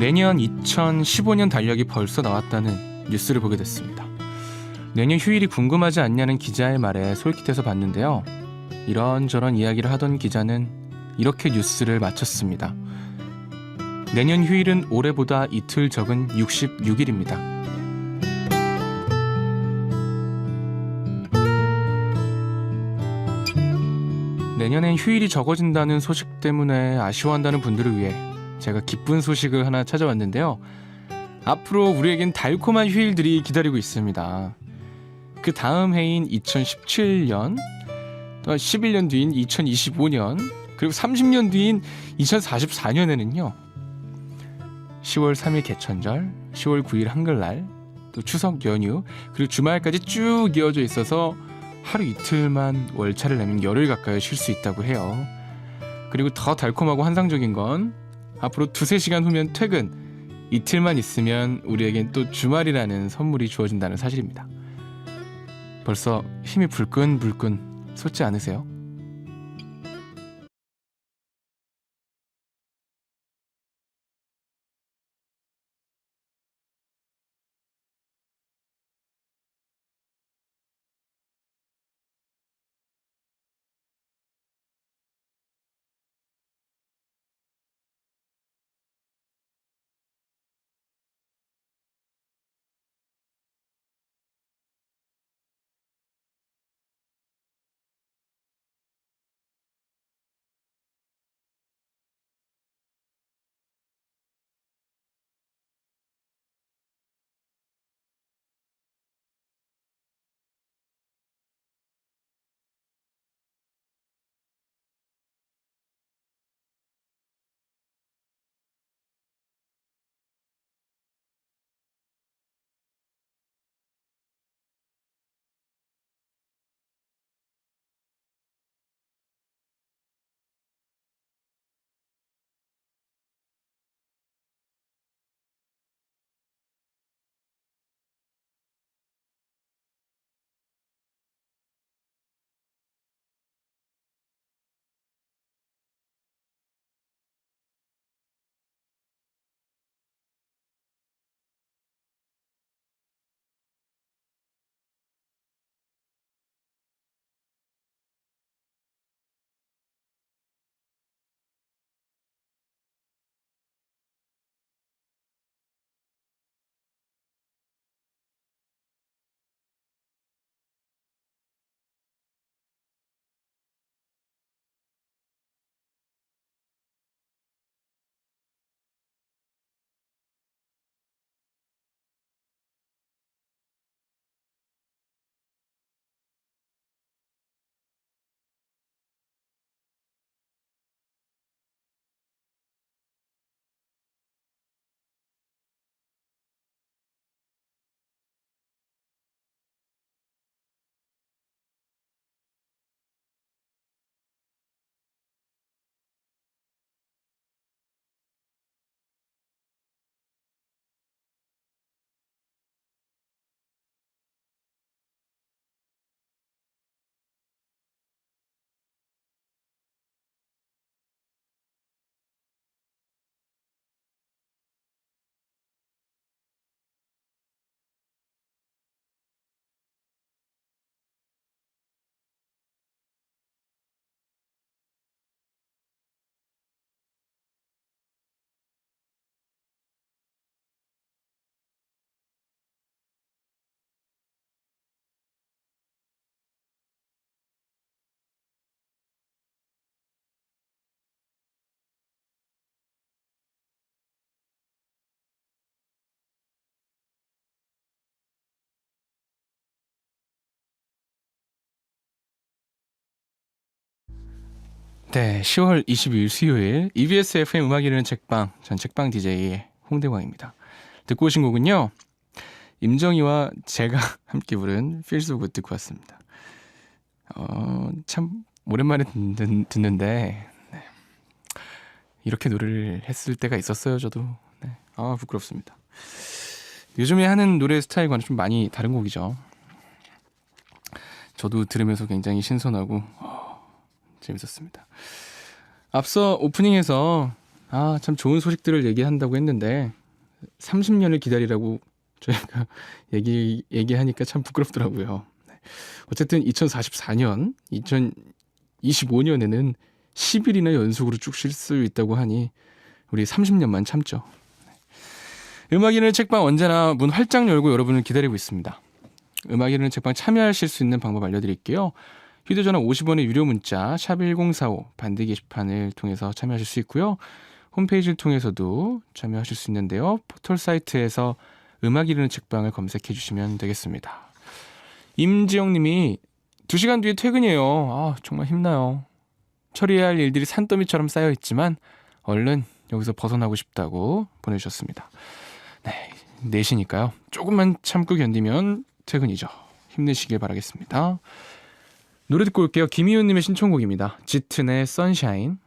내년 2015년 달력이 벌써 나왔다는 뉴스를 보게 됐습니다. 내년 휴일이 궁금하지 않냐는 기자의 말에 솔깃해서 봤는데요. 이런저런 이야기를 하던 기자는 이렇게 뉴스를 마쳤습니다. 내년 휴일은 올해보다 이틀 적은 66일입니다. 내년엔 휴일이 적어진다는 소식 때문에 아쉬워한다는 분들을 위해 제가 기쁜 소식을 하나 찾아왔는데요. 앞으로 우리에겐 달콤한 휴일들이 기다리고 있습니다. 그 다음 해인 2017년, 또 11년 뒤인 2025년, 그리고 30년 뒤인 2044년에는요. 10월 3일 개천절, 10월 9일 한글날, 또 추석 연휴, 그리고 주말까지 쭉 이어져 있어서 하루 이틀만 월차를 내면 열흘 가까이 쉴 수 있다고 해요. 그리고 더 달콤하고 환상적인 건 앞으로 2-3시간 후면 퇴근, 이틀만 있으면 우리에겐 또 주말이라는 선물이 주어진다는 사실입니다. 벌써 힘이 불끈불끈 솟지 않으세요? 네, 10월 22일 수요일 EBS FM 음악 이르는 책방, 전 책방 DJ의 홍대광입니다. 듣고 오신 곡은요, 임정희와 제가 함께 부른 Feels So Good 듣고 왔습니다. 참 오랜만에 듣는데 네. 이렇게 노래를 했을 때가 있었어요. 저도. 네. 부끄럽습니다. 요즘에 하는 노래 스타일과는 좀 많이 다른 곡이죠. 저도 들으면서 굉장히 신선하고 재밌었습니다. 앞서 오프닝에서 참 좋은 소식들을 얘기한다고 했는데 30년을 기다리라고 저희가 얘기하니까 참 부끄럽더라고요. 어쨌든 2044년, 2025년에는 10일이나 연속으로 쭉 쉴 수 있다고 하니 우리 30년만 참죠. 음악인의 책방 언제나 문 활짝 열고 여러분을 기다리고 있습니다. 음악인의 책방 참여하실 수 있는 방법 알려드릴게요. 휴대전화 50원의 유료 문자 샵1045 반대 게시판을 통해서 참여하실 수 있고요. 홈페이지를 통해서도 참여하실 수 있는데요. 포털 사이트에서 음악 이르는 책방을 검색해 주시면 되겠습니다. 임지영 님이 2시간 뒤에 퇴근이에요. 정말 힘나요. 처리해야 할 일들이 산더미처럼 쌓여있지만 얼른 여기서 벗어나고 싶다고 보내주셨습니다. 네, 4시니까요. 조금만 참고 견디면 퇴근이죠. 힘내시길 바라겠습니다. 노래 듣고 올게요. 김희훈님의 신청곡입니다. 짙은의 선샤인.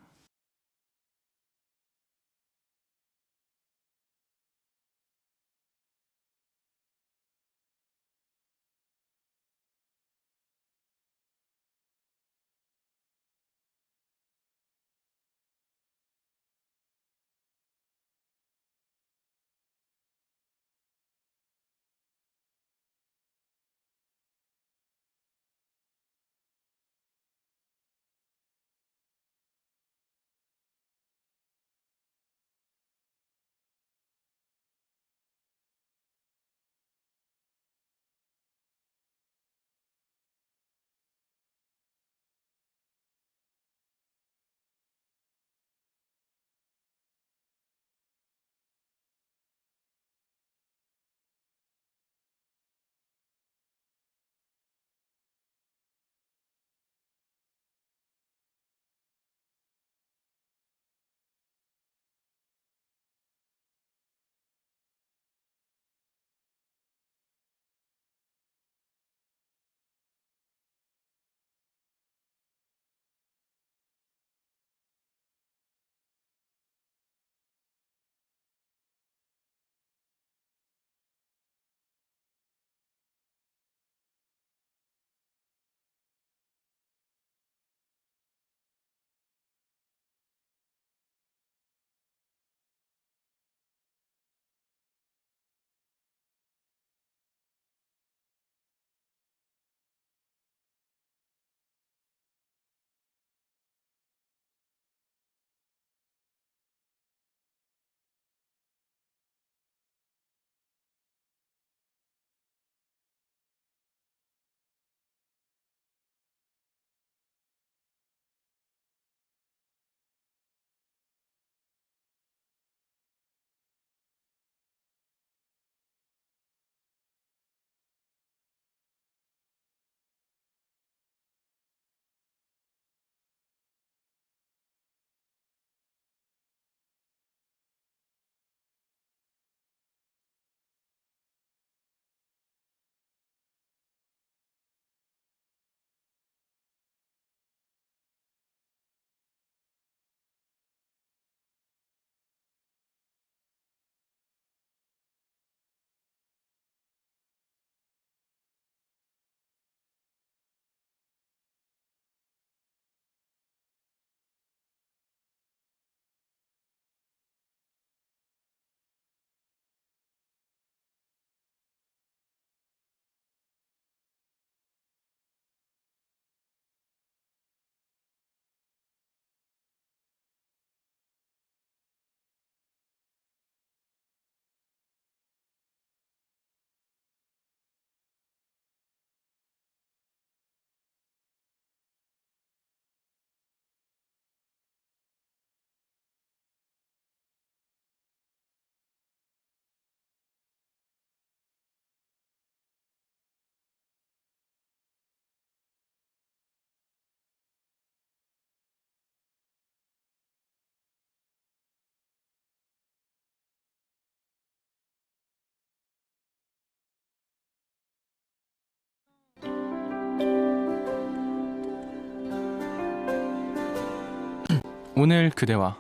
오늘 그대와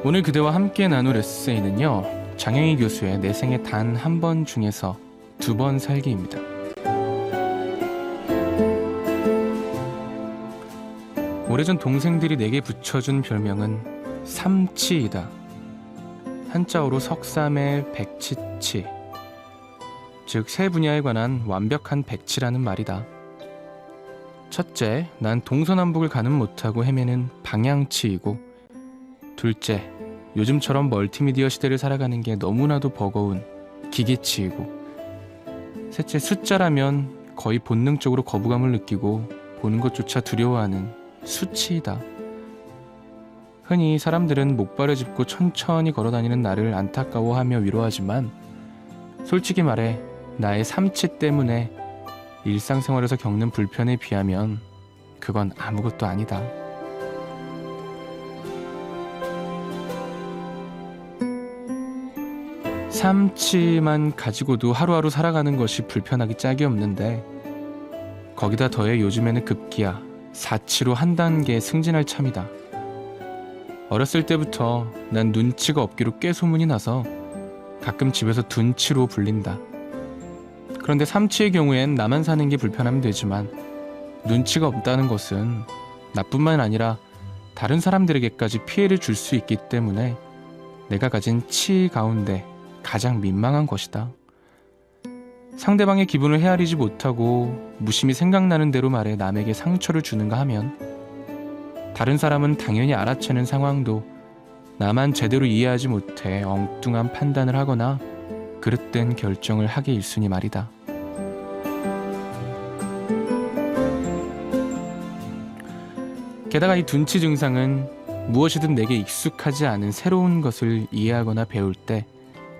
오늘 그대와 함께 나눌 에세이는요, 장영희 교수의 내 생에 단 한 번 중에서 2번 살기입니다. 오래전 동생들이 내게 붙여준 별명은 삼치이다. 한자어로 석삼의 백치치, 즉 세 분야에 관한 완벽한 백치라는 말이다. 첫째, 난 동서남북을 가늠 못하고 헤매는 방향치이고, 둘째, 요즘처럼 멀티미디어 시대를 살아가는 게 너무나도 버거운 기계치이고, 셋째, 숫자라면 거의 본능적으로 거부감을 느끼고 보는 것조차 두려워하는 수치이다. 흔히 사람들은 목발을 짚고 천천히 걸어다니는 나를 안타까워하며 위로하지만, 솔직히 말해 나의 삼치 때문에 일상생활에서 겪는 불편에 비하면 그건 아무것도 아니다. 삼치만 가지고도 하루하루 살아가는 것이 불편하기 짝이 없는데, 거기다 더해 요즘에는 급기야 사치로 한 단계 승진할 참이다. 어렸을 때부터 난 눈치가 없기로 꽤 소문이 나서 가끔 집에서 둔치로 불린다. 그런데 삼치의 경우엔 나만 사는 게 불편하면 되지만, 눈치가 없다는 것은 나뿐만 아니라 다른 사람들에게까지 피해를 줄 수 있기 때문에 내가 가진 치 가운데 가장 민망한 것이다. 상대방의 기분을 헤아리지 못하고 무심히 생각나는 대로 말해 남에게 상처를 주는가 하면, 다른 사람은 당연히 알아채는 상황도 나만 제대로 이해하지 못해 엉뚱한 판단을 하거나 그릇된 결정을 하게 일쑤니 말이다. 게다가 이 둔치 증상은 무엇이든 내게 익숙하지 않은 새로운 것을 이해하거나 배울 때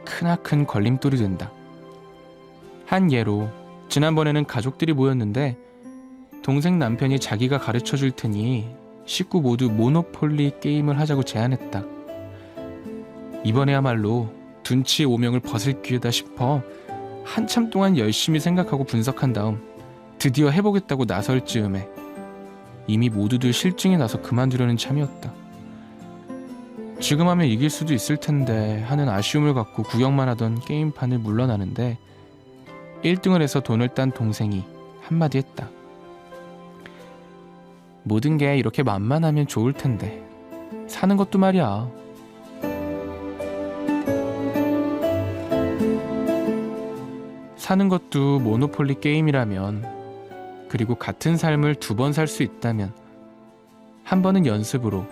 크나큰 걸림돌이 된다. 한 예로, 지난번에는 가족들이 모였는데 동생 남편이 자기가 가르쳐 줄 테니 식구 모두 모노폴리 게임을 하자고 제안했다. 이번에야말로 둔치의 오명을 벗을 기회다 싶어 한참 동안 열심히 생각하고 분석한 다음 드디어 해보겠다고 나설 즈음에 이미 모두들 실증이 나서 그만두려는 참이었다. 지금 하면 이길 수도 있을 텐데 하는 아쉬움을 갖고 구경만 하던 게임판을 물러나는데, 1등을 해서 돈을 딴 동생이 한마디 했다. 모든 게 이렇게 만만하면 좋을 텐데 사는 것도 말이야. 사는 것도 모노폴리 게임이라면, 그리고 같은 삶을 2번 살 수 있다면, 한 번은 연습으로,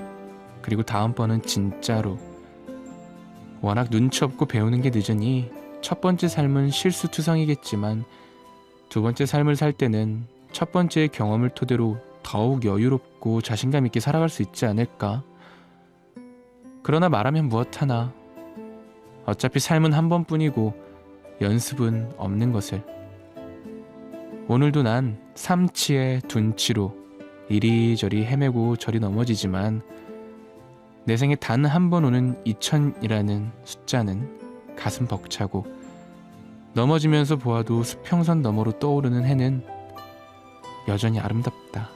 그리고 다음번은 진짜로. 워낙 눈치 없고 배우는 게 늦으니 첫 번째 삶은 실수투성이겠지만, 2번째 삶을 살 때는 첫 번째의 경험을 토대로 더욱 여유롭고 자신감 있게 살아갈 수 있지 않을까. 그러나 말하면 무엇하나, 어차피 삶은 한 번뿐이고 연습은 없는 것을. 오늘도 난 삼치의 둔치로 이리저리 헤매고 저리 넘어지지만, 내 생에 단 한 번 오는 2000이라는 숫자는 가슴 벅차고, 넘어지면서 보아도 수평선 너머로 떠오르는 해는 여전히 아름답다.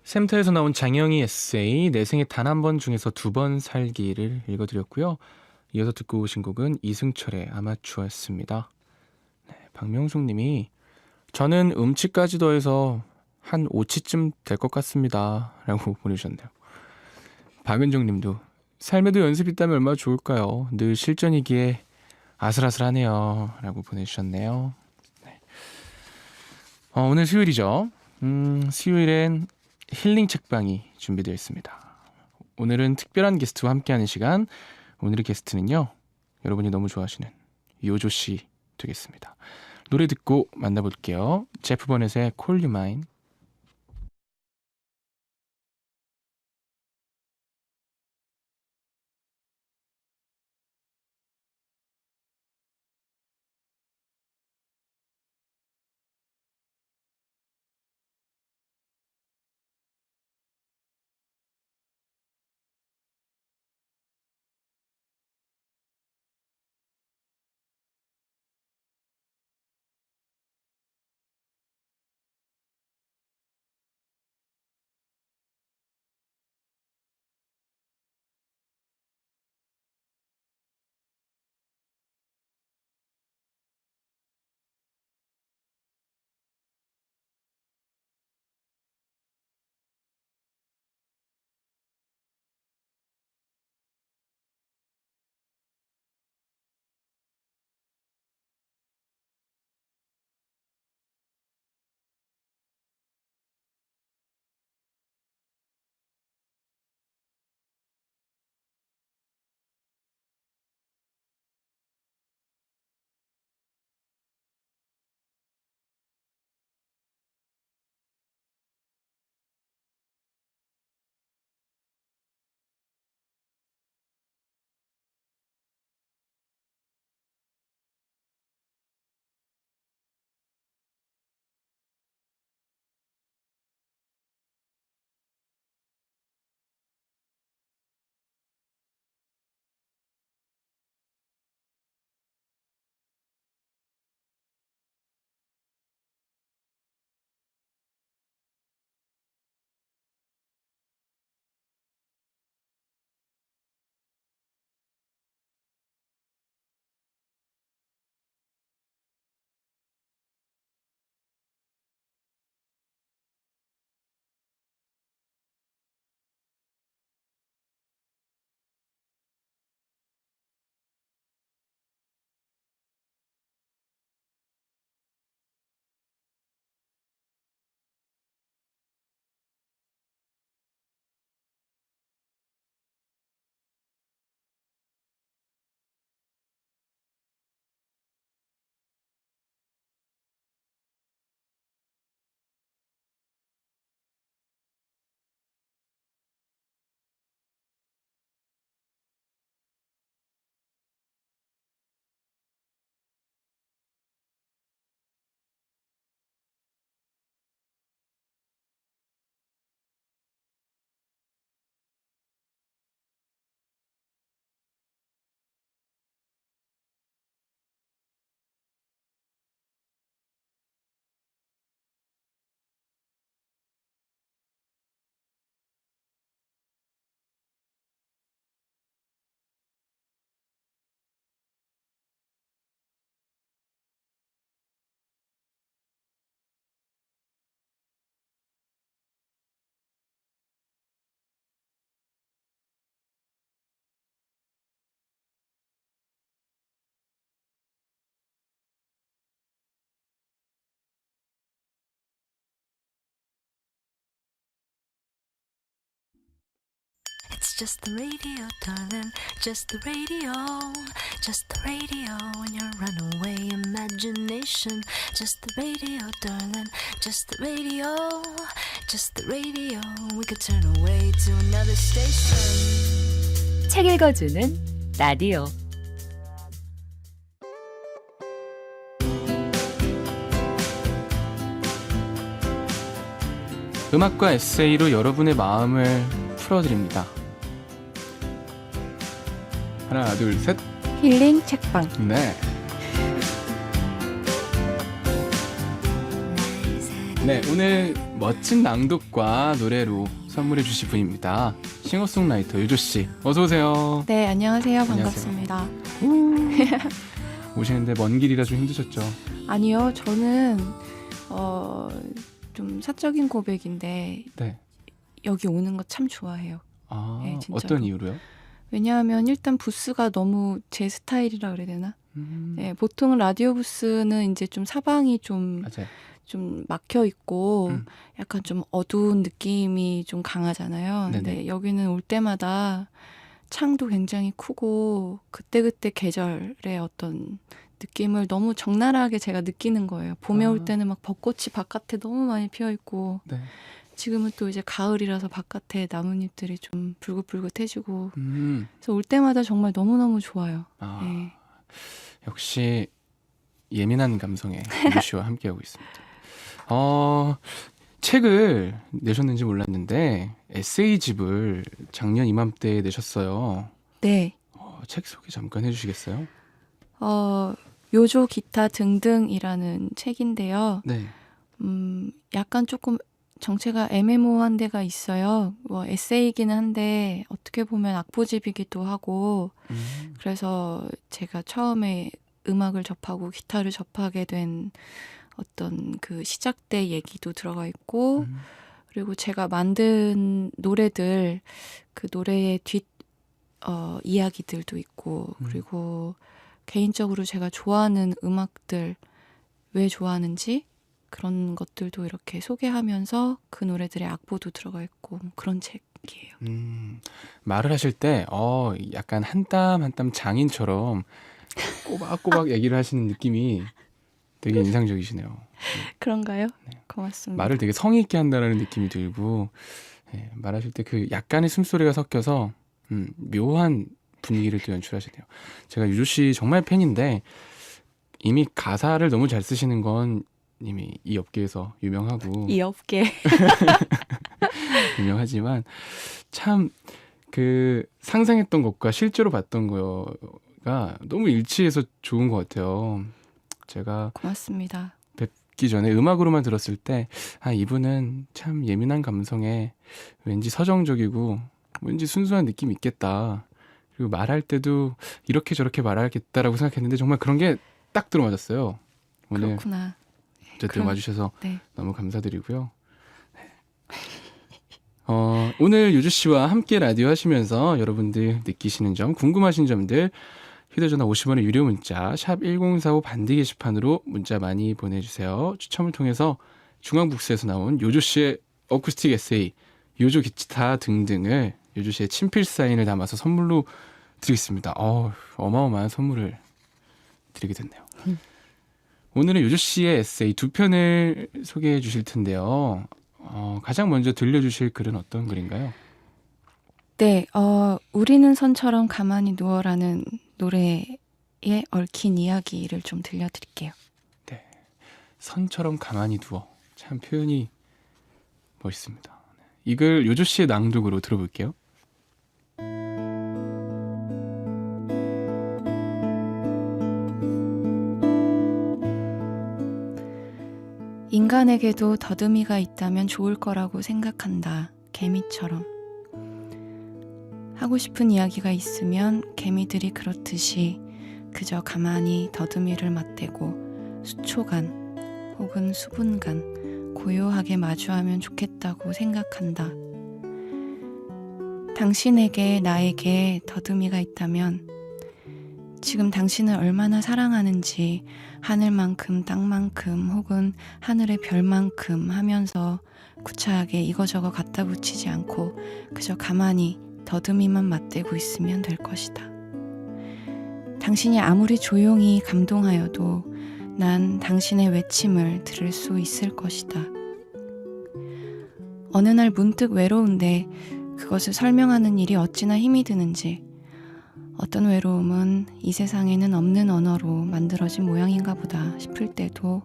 샘터에서 나온 장영희 에세이 내 생에 단 한 번 중에서 2번 살기를 읽어드렸고요. 이어서 듣고 오신 곡은 이승철의 아마추어였습니다. 네, 박명숙님이 저는 음치까지 더해서 한 5치쯤 될 것 같습니다 라고 보내주셨네요. 박은정님도 삶에도 연습이 있다면 얼마나 좋을까요? 늘 실전이기에 아슬아슬하네요 라고 보내주셨네요. 네. 오늘 수요일이죠. 수요일엔 힐링 책방이 준비되어 있습니다. 오늘은 특별한 게스트와 함께하는 시간. 오늘의 게스트는요, 여러분이 너무 좋아하시는 요조씨 되겠습니다. 노래 듣고 만나볼게요. 제프 버넷의 Call You Mine. It's just the radio, darling. Just the radio. Just the radio in your runaway imagination. Just the radio, darling. Just the radio. Just the radio. We could turn away to another station. 책 읽어주는 라디오. 음악과 에세이로 여러분의 마음을 풀어드립니다. 하나, 둘, 셋. 힐링 책방. 네. 네, 오늘 멋진 낭독과 노래로 선물해 주실 분입니다. 싱어송라이터 유조씨, 어서오세요. 네, 안녕하세요. 안녕하세요. 반갑습니다. 오시는데 먼 길이라 좀 힘드셨죠? 아니요, 저는 좀 사적인 고백인데 네. 여기 오는 거 참 좋아해요. 아, 네, 진짜로. 어떤 이유로요? 왜냐하면 일단 부스가 너무 제 스타일이라 그래야 되나? 네, 보통 라디오 부스는 이제 좀 사방이 좀 맞아요. 막혀 있고 음. 약간 좀 어두운 느낌이 좀 강하잖아요. 네네. 근데 여기는 올 때마다 창도 굉장히 크고 그때그때 계절의 어떤 느낌을 너무 적나라하게 제가 느끼는 거예요. 봄에 올 때는 막 벚꽃이 바깥에 너무 많이 피어 있고 네. 지금은 또 이제 가을이라서 바깥에 나뭇잎들이 좀 불긋불긋해지고 그래서 올 때마다 정말 너무너무 좋아요. 아, 네. 역시 예민한 감성의 유조씨와 함께하고 있습니다. 책을 내셨는지 몰랐는데 에세이집을 작년 이맘때에 내셨어요. 네. 책 소개 잠깐 해주시겠어요? 요조 기타 등등이라는 책인데요. 네. 약간 조금 정체가 애매모호한 데가 있어요. 뭐 에세이기는 한데 어떻게 보면 악보집이기도 하고 그래서 제가 처음에 음악을 접하고 기타를 접하게 된 어떤 그 시작대 얘기도 들어가 있고 그리고 제가 만든 노래들 그 노래의 뒷 이야기들도 있고 그리고 개인적으로 제가 좋아하는 음악들 왜 좋아하는지 그런 것들도 이렇게 소개하면서 그 노래들의 악보도 들어가 있고 그런 책이에요. 말을 하실 때 약간 한 땀 한 땀 장인처럼 꼬박꼬박 얘기를 하시는 느낌이 되게 인상적이시네요. 그런가요? 네. 고맙습니다. 말을 되게 성의 있게 한다는 느낌이 들고 말하실 때 그 약간의 숨소리가 섞여서 묘한 분위기를 또 연출하시네요. 제가 유조 씨 정말 팬인데 이미 가사를 너무 잘 쓰시는 건 이미 이 업계에서 유명하고 이 업계 유명하지만 참 그 상상했던 것과 실제로 봤던 거가 너무 일치해서 좋은 것 같아요. 제가 고맙습니다. 뵙기 전에 음악으로만 들었을 때 이분은 참 예민한 감성에 왠지 서정적이고 왠지 순수한 느낌이 있겠다. 그리고 말할 때도 이렇게 저렇게 말하겠다라고 생각했는데 정말 그런 게 딱 들어맞았어요. 오늘 그렇구나. 어쨌든 그럼- 와주셔서 네. 너무 감사드리고요. 오늘 유주 씨와 함께 라디오 하시면서 여러분들 느끼시는 점, 궁금하신 점들 휴대전화 50원의 유료 문자 샵 1045 반디 게시판으로 문자 많이 보내주세요. 추첨을 통해서 중앙북스에서 나온 요조 씨의 어쿠스틱 에세이, 요조 기타 등등을 요조 씨의 친필 사인을 담아서 선물로 드리겠습니다. 어마어마한 선물을 드리게 됐네요. 오늘은 요조 씨의 에세이 두 편을 소개해 주실 텐데요. 가장 먼저 들려주실 글은 어떤 글인가요? 네, 우리는 선처럼 가만히 누워라는 노래에 얽힌 이야기를 좀 들려드릴게요. 선처럼 가만히 두어. 참 표현이 멋있습니다. 이 글 요조 씨의 낭독으로 들어볼게요. 인간에게도 더듬이가 있다면 좋을 거라고 생각한다. 개미처럼. 하고 싶은 이야기가 있으면 개미들이 그렇듯이 그저 가만히 더듬이를 맞대고 수초간 혹은 수분간 고요하게 마주하면 좋겠다고 생각한다. 당신에게 나에게 더듬이가 있다면 지금 당신을 얼마나 사랑하는지 하늘만큼 땅만큼 혹은 하늘의 별만큼 하면서 구차하게 이거저거 갖다 붙이지 않고 그저 가만히 더듬이만 맞대고 있으면 될 것이다. 당신이 아무리 조용히 감동하여도 난 당신의 외침을 들을 수 있을 것이다. 어느 날 문득 외로운데 그것을 설명하는 일이 어찌나 힘이 드는지 어떤 외로움은 이 세상에는 없는 언어로 만들어진 모양인가 보다 싶을 때도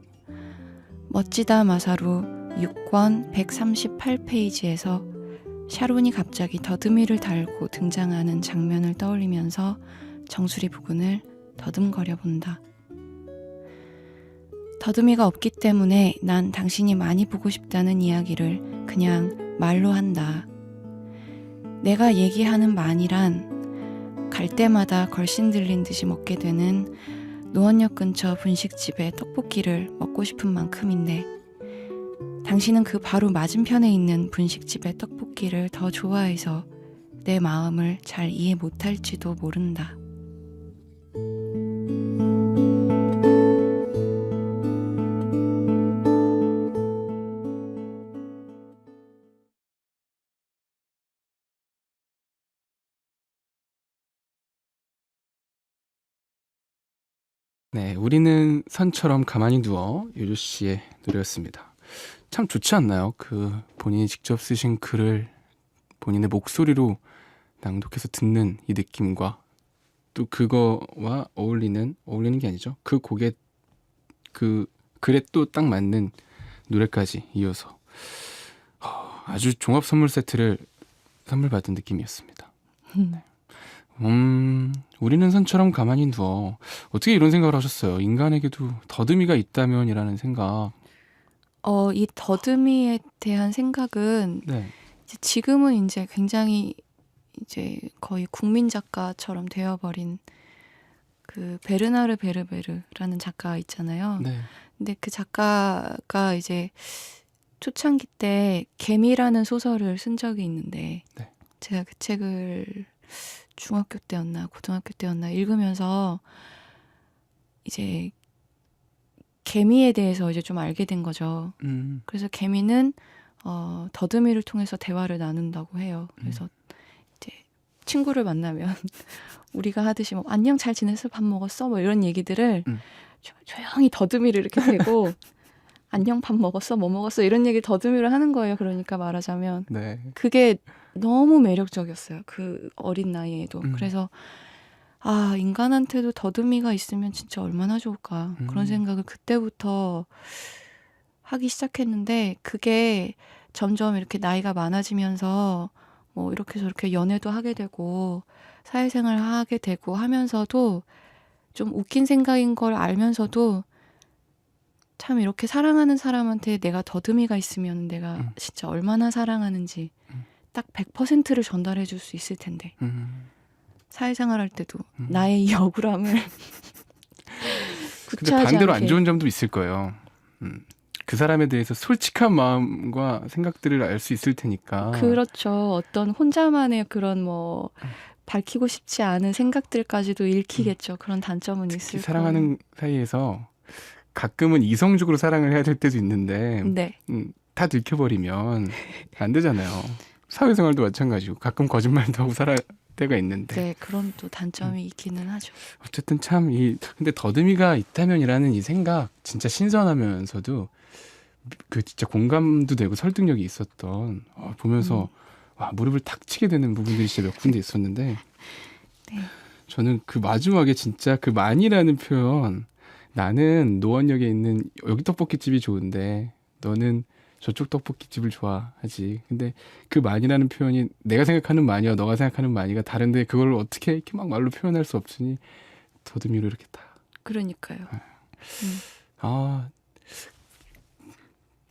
멋지다 마사루 6권 138페이지에서 샤론이 갑자기 더듬이를 달고 등장하는 장면을 떠올리면서 정수리 부근을 더듬거려 본다. 더듬이가 없기 때문에 난 당신이 많이 보고 싶다는 이야기를 그냥 말로 한다. 내가 얘기하는 많이란 갈 때마다 걸신 들린 듯이 먹게 되는 노원역 근처 분식집의 떡볶이를 먹고 싶은 만큼인데 당신은 그 바로 맞은편에 있는 분식집의 떡볶이를 더 좋아해서 내 마음을 잘 이해 못할지도 모른다. 네, 우리는 선처럼 가만히 누워 요조 씨의 노래였습니다. 참 좋지 않나요? 그 본인이 직접 쓰신 글을 본인의 목소리로 낭독해서 듣는 이 느낌과 또 그거와 어울리는 게 아니죠. 그 곡에 그 글에 또 딱 맞는 노래까지 이어서 아주 종합 선물 세트를 선물 받은 느낌이었습니다. 네. 우리는 선처럼 가만히 누워. 어떻게 이런 생각을 하셨어요? 인간에게도 더듬이가 있다면이라는 생각. 이 더듬이에 대한 생각은 네. 이제 지금은 이제 굉장히 이제 거의 국민 작가처럼 되어버린 그 베르나르 베르베르라는 작가 있잖아요. 네. 근데 그 작가가 이제 초창기 때 개미라는 소설을 쓴 적이 있는데 네. 제가 그 책을 중학교 때였나 고등학교 때였나 읽으면서 이제 개미에 대해서 이제 좀 알게 된 거죠. 그래서 개미는 더듬이를 통해서 대화를 나눈다고 해요. 그래서 이제 친구를 만나면 우리가 하듯이 뭐 안녕 잘 지냈어 밥 먹었어 뭐 이런 얘기들을 조용히 더듬이를 이렇게 대고 안녕 밥 먹었어 뭐 먹었어 이런 얘기 더듬이를 하는 거예요. 그러니까 말하자면 네. 그게 너무 매력적이었어요. 그 어린 나이에도. 그래서 아 인간한테도 더듬이가 있으면 진짜 얼마나 좋을까 그런 생각을 그때부터 하기 시작했는데 그게 점점 이렇게 나이가 많아지면서 뭐 이렇게 저렇게 연애도 하게 되고 사회생활 하게 되고 하면서도 좀 웃긴 생각인 걸 알면서도 참 이렇게 사랑하는 사람한테 내가 더듬이가 있으면 내가 진짜 얼마나 사랑하는지 딱 100%를 전달해 줄 수 있을 텐데 사회생활 할 때도 나의 이 억울함을 근데 구차하지 반대로 않게 안 좋은 점도 있을 거예요. 그 사람에 대해서 솔직한 마음과 생각들을 알 수 있을 테니까. 그렇죠. 어떤 혼자만의 그런 뭐 밝히고 싶지 않은 생각들까지도 읽히겠죠. 그런 단점은 있을 특히 사랑하는 사이에서 가끔은 이성적으로 사랑을 해야 될 때도 있는데 거예요. 네. 다 들켜버리면 안 되잖아요. 사회생활도 마찬가지고 가끔 거짓말도 하고 살아야 때가 있는데 네, 그런 또 단점이 있기는 하죠. 어쨌든 참 근데 더듬이가 있다면이라는 이 생각 진짜 신선하면서도 그 진짜 공감도 되고 설득력이 있었던 보면서 와, 무릎을 탁 치게 되는 부분들이 진짜 몇 군데 있었는데 네. 저는 그 마지막에 진짜 그 많이라는 표현 나는 노원역에 있는 여기 떡볶이집이 좋은데 너는 저쪽 떡볶이집을 좋아하지. 근데 그 많이라는 표현이 내가 생각하는 많이와 너가 생각하는 많이가 다른데 그걸 어떻게 이렇게 막 말로 표현할 수 없으니 더듬이로 이렇게 다. 그러니까요. 아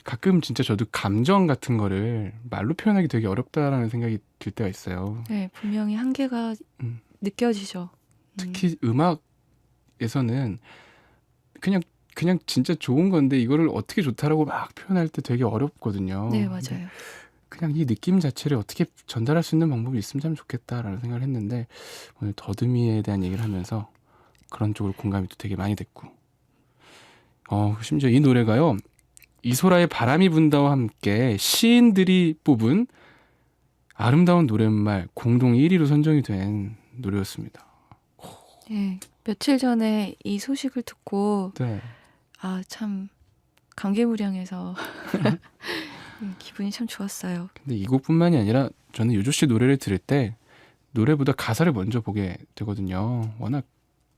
가끔 진짜 저도 감정 같은 거를 말로 표현하기 되게 어렵다라는 생각이 들 때가 있어요. 네, 분명히 한계가 느껴지죠. 특히 음악에서는 그냥 진짜 좋은 건데 이거를 어떻게 좋다라고 막 표현할 때 되게 어렵거든요. 네, 근데 맞아요. 그냥 이 느낌 자체를 어떻게 전달할 수 있는 방법이 있으면 참 좋겠다라는 생각을 했는데 오늘 더듬이에 대한 얘기를 하면서 그런 쪽으로 공감이 또 되게 많이 됐고 심지어 이 노래가요. 이소라의 바람이 분다와 함께 시인들이 뽑은 아름다운 노랫말 공동 1위로 선정이 된 노래였습니다. 네, 며칠 전에 이 소식을 듣고 네. 아, 참 감개무량해서 기분이 참 좋았어요. 근데 이 곡뿐만이 아니라 저는 요조 씨 노래를 들을 때 노래보다 가사를 먼저 보게 되거든요. 워낙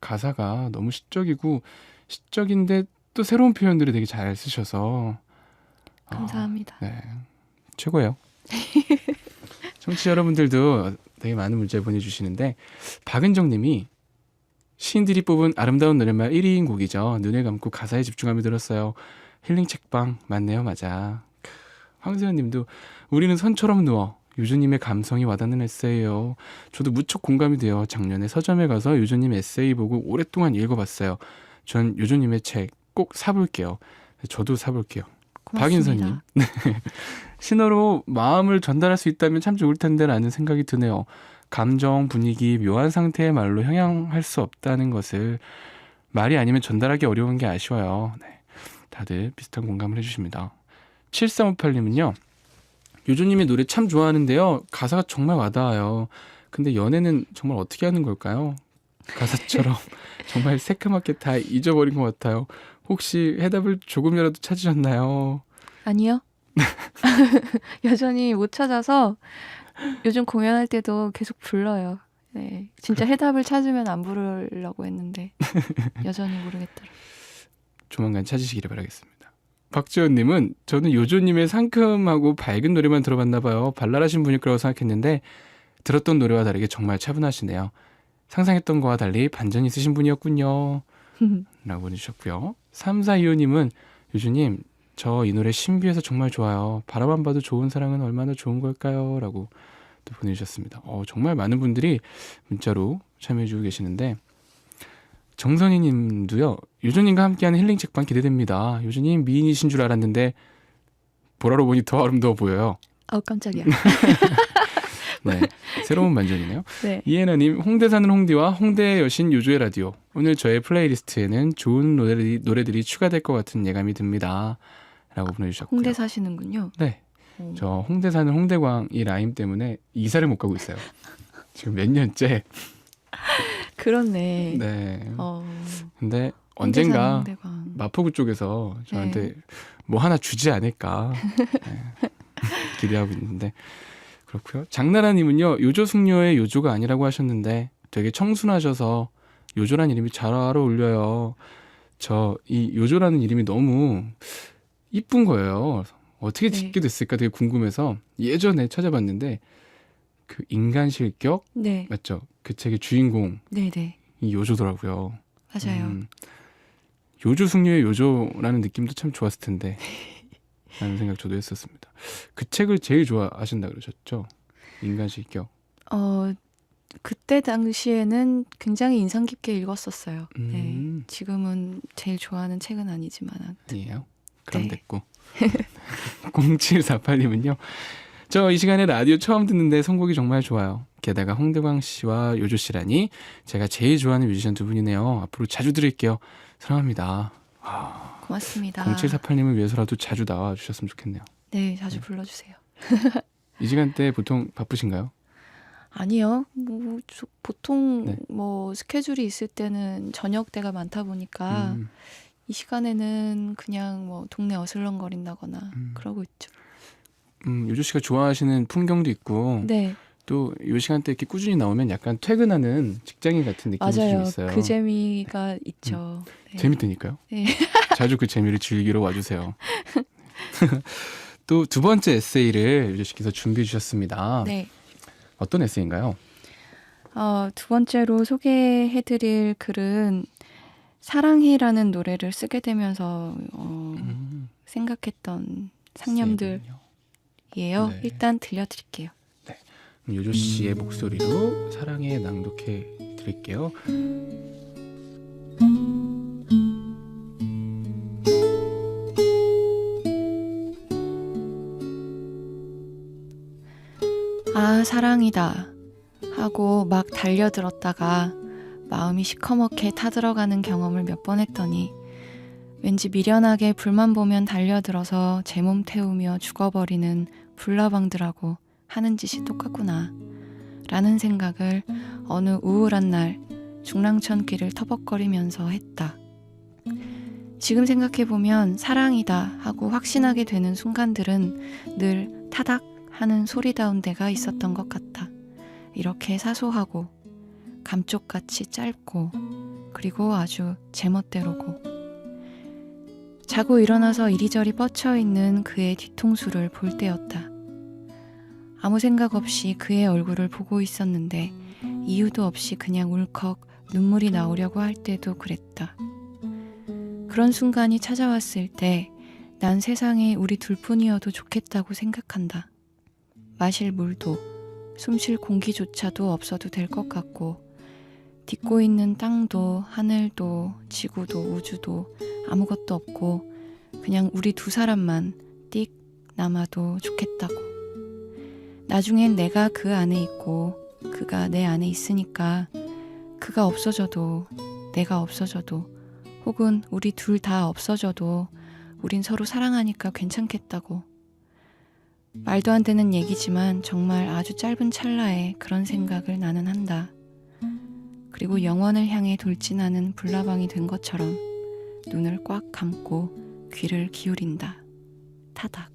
가사가 너무 시적인데 또 새로운 표현들을 되게 잘 쓰셔서 감사합니다. 네, 최고예요. 청취자 여러분들도 되게 많은 문자 보내주시는데 박은정 님이 시인들이 뽑은 아름다운 노랫말 1위인 곡이죠. 눈을 감고 가사에 집중하며 들었어요. 힐링 책방 맞네요. 맞아. 황세현님도 우리는 선처럼 누워. 요조님의 감성이 와닿는 에세이예요. 저도 무척 공감이 돼요. 작년에 서점에 가서 요조님 에세이 보고 오랫동안 읽어봤어요. 전 요조님의 책 꼭 사볼게요. 저도 사볼게요. 박인선님. 네. 신어로 마음을 전달할 수 있다면 참 좋을 텐데 라는 생각이 드네요. 감정, 분위기, 묘한 상태의 말로 형용할 수 없다는 것을 말이 아니면 전달하기 어려운 게 아쉬워요. 네. 다들 비슷한 공감을 해주십니다. 7358님은요. 요조님의 노래 참 좋아하는데요. 가사가 정말 와닿아요. 근데 연애는 정말 어떻게 하는 걸까요? 가사처럼 정말 새카맣게 다 잊어버린 것 같아요. 혹시 해답을 조금이라도 찾으셨나요? 아니요. 여전히 못 찾아서 요즘 공연할 때도 계속 불러요. 네, 진짜 해답을 찾으면 안 부르려고 했는데 여전히 모르겠더라고요. 조만간 찾으시기를 바라겠습니다. 박지원님은 저는 요조님의 상큼하고 밝은 노래만 들어봤나 봐요. 발랄하신 분일 거라고 생각했는데 들었던 노래와 다르게 정말 차분하시네요. 상상했던 거와 달리 반전이 있으신 분이었군요. 라고 보내주셨고요. 3425님은 요조님 저 이 노래 신비해서 정말 좋아요. 바라만 봐도 좋은 사랑은 얼마나 좋은 걸까요? 라고 또 보내주셨습니다. 정말 많은 분들이 문자로 참여해주고 계시는데 정선희 님도요. 요조님과 함께하는 힐링 책방 기대됩니다. 요조님 미인이신 줄 알았는데 보라로 보니 더 아름다워 보여요. 아우 깜짝이야. 네, 새로운 반전이네요. 네. 이혜나님, 홍대 사는 홍디와 홍대의 여신 요조의 라디오. 오늘 저의 플레이리스트에는 좋은 노래들이 추가될 것 같은 예감이 듭니다. 라고 보내주셨고요. 홍대 사시는군요. 네, 오. 저 홍대 사는 홍대광 이 라임 때문에 이사를 못 가고 있어요. 지금 몇 년째. 그렇네. 네. 근데 홍대 사는 언젠가 홍대광. 마포구 쪽에서 저한테 뭐 하나 주지 않을까 네. 기대하고 있는데 그렇고요. 장나라님은요. 요조 숙녀의 요조가 아니라고 하셨는데 되게 청순하셔서 요조란 이름이 잘 어울려요. 저 이 요조라는 이름이 너무 이쁜 거예요. 어떻게 네. 짓게 됐을까 되게 궁금해서 예전에 찾아봤는데 그 인간 실격 네. 맞죠? 그 책의 주인공이 네네. 요조더라고요. 맞아요. 요조 숙녀의 요조라는 느낌도 참 좋았을 텐데 라는 생각 저도 했었습니다. 그 책을 제일 좋아하신다 그러셨죠? 인간 실격. 그때 당시에는 굉장히 인상 깊게 읽었었어요. 음. 네. 지금은 제일 좋아하는 책은 아니지만 아니에요? 그럼 네. 됐고. 0748님은요. 저 이 시간에 라디오 처음 듣는데 선곡이 정말 좋아요. 게다가 홍대광 씨와 요조 씨라니 제가 제일 좋아하는 뮤지션 두 분이네요. 앞으로 자주 들을게요. 사랑합니다. 고맙습니다. 0748님을 위해서라도 자주 나와주셨으면 좋겠네요. 네, 자주 불러주세요. 이 시간대 보통 바쁘신가요? 아니요. 보통 네. 뭐 스케줄이 있을 때는 저녁 때가 많다 보니까 이 시간에는 그냥 뭐 동네 어슬렁거린다거나 그러고 있죠. 요조 씨가 좋아하시는 풍경도 있고 네, 또 이 시간대 이렇게 꾸준히 나오면 약간 퇴근하는 직장인 같은 느낌이 좀 맞아요. 있어요. 그 재미가 있죠. 네. 재밌다니까요. 네. 자주 그 재미를 즐기러 와주세요. 또 두 번째 에세이를 요조 씨께서 준비해 주셨습니다. 네. 어떤 에세이인가요? 두 번째로 소개해드릴 글은 사랑해라는 노래를 쓰게 되면서 생각했던 상념들이에요. 네. 일단 들려드릴게요. 요조 씨의 목소리로 사랑해 낭독해 드릴게요. 아, 사랑이다 하고 막 달려들었다가 마음이 시커멓게 타들어가는 경험을 몇 번 했더니 왠지 미련하게 불만 보면 달려들어서 제 몸 태우며 죽어버리는 불나방들하고 하는 짓이 똑같구나 라는 생각을 어느 우울한 날 중랑천 길을 터벅거리면서 했다. 지금 생각해보면 사랑이다 하고 확신하게 되는 순간들은 늘 타닥 하는 소리다운 데가 있었던 것 같다. 이렇게 사소하고 감쪽같이 짧고 그리고 아주 제멋대로고 자고 일어나서 이리저리 뻗쳐있는 그의 뒤통수를 볼 때였다. 아무 생각 없이 그의 얼굴을 보고 있었는데 이유도 없이 그냥 울컥 눈물이 나오려고 할 때도 그랬다. 그런 순간이 찾아왔을 때 난 세상에 우리 둘뿐이어도 좋겠다고 생각한다. 마실 물도 숨쉴 공기조차도 없어도 될 것 같고 딛고 있는 땅도 하늘도 지구도 우주도 아무것도 없고 그냥 우리 두 사람만 띡 남아도 좋겠다고. 나중엔 내가 그 안에 있고 그가 내 안에 있으니까 그가 없어져도 내가 없어져도 혹은 우리 둘 다 없어져도 우린 서로 사랑하니까 괜찮겠다고. 말도 안 되는 얘기지만 정말 아주 짧은 찰나에 그런 생각을 나는 한다. 그리고 영원을 향해 돌진하는 불나방이 된 것처럼 눈을 꽉 감고 귀를 기울인다. 타닥.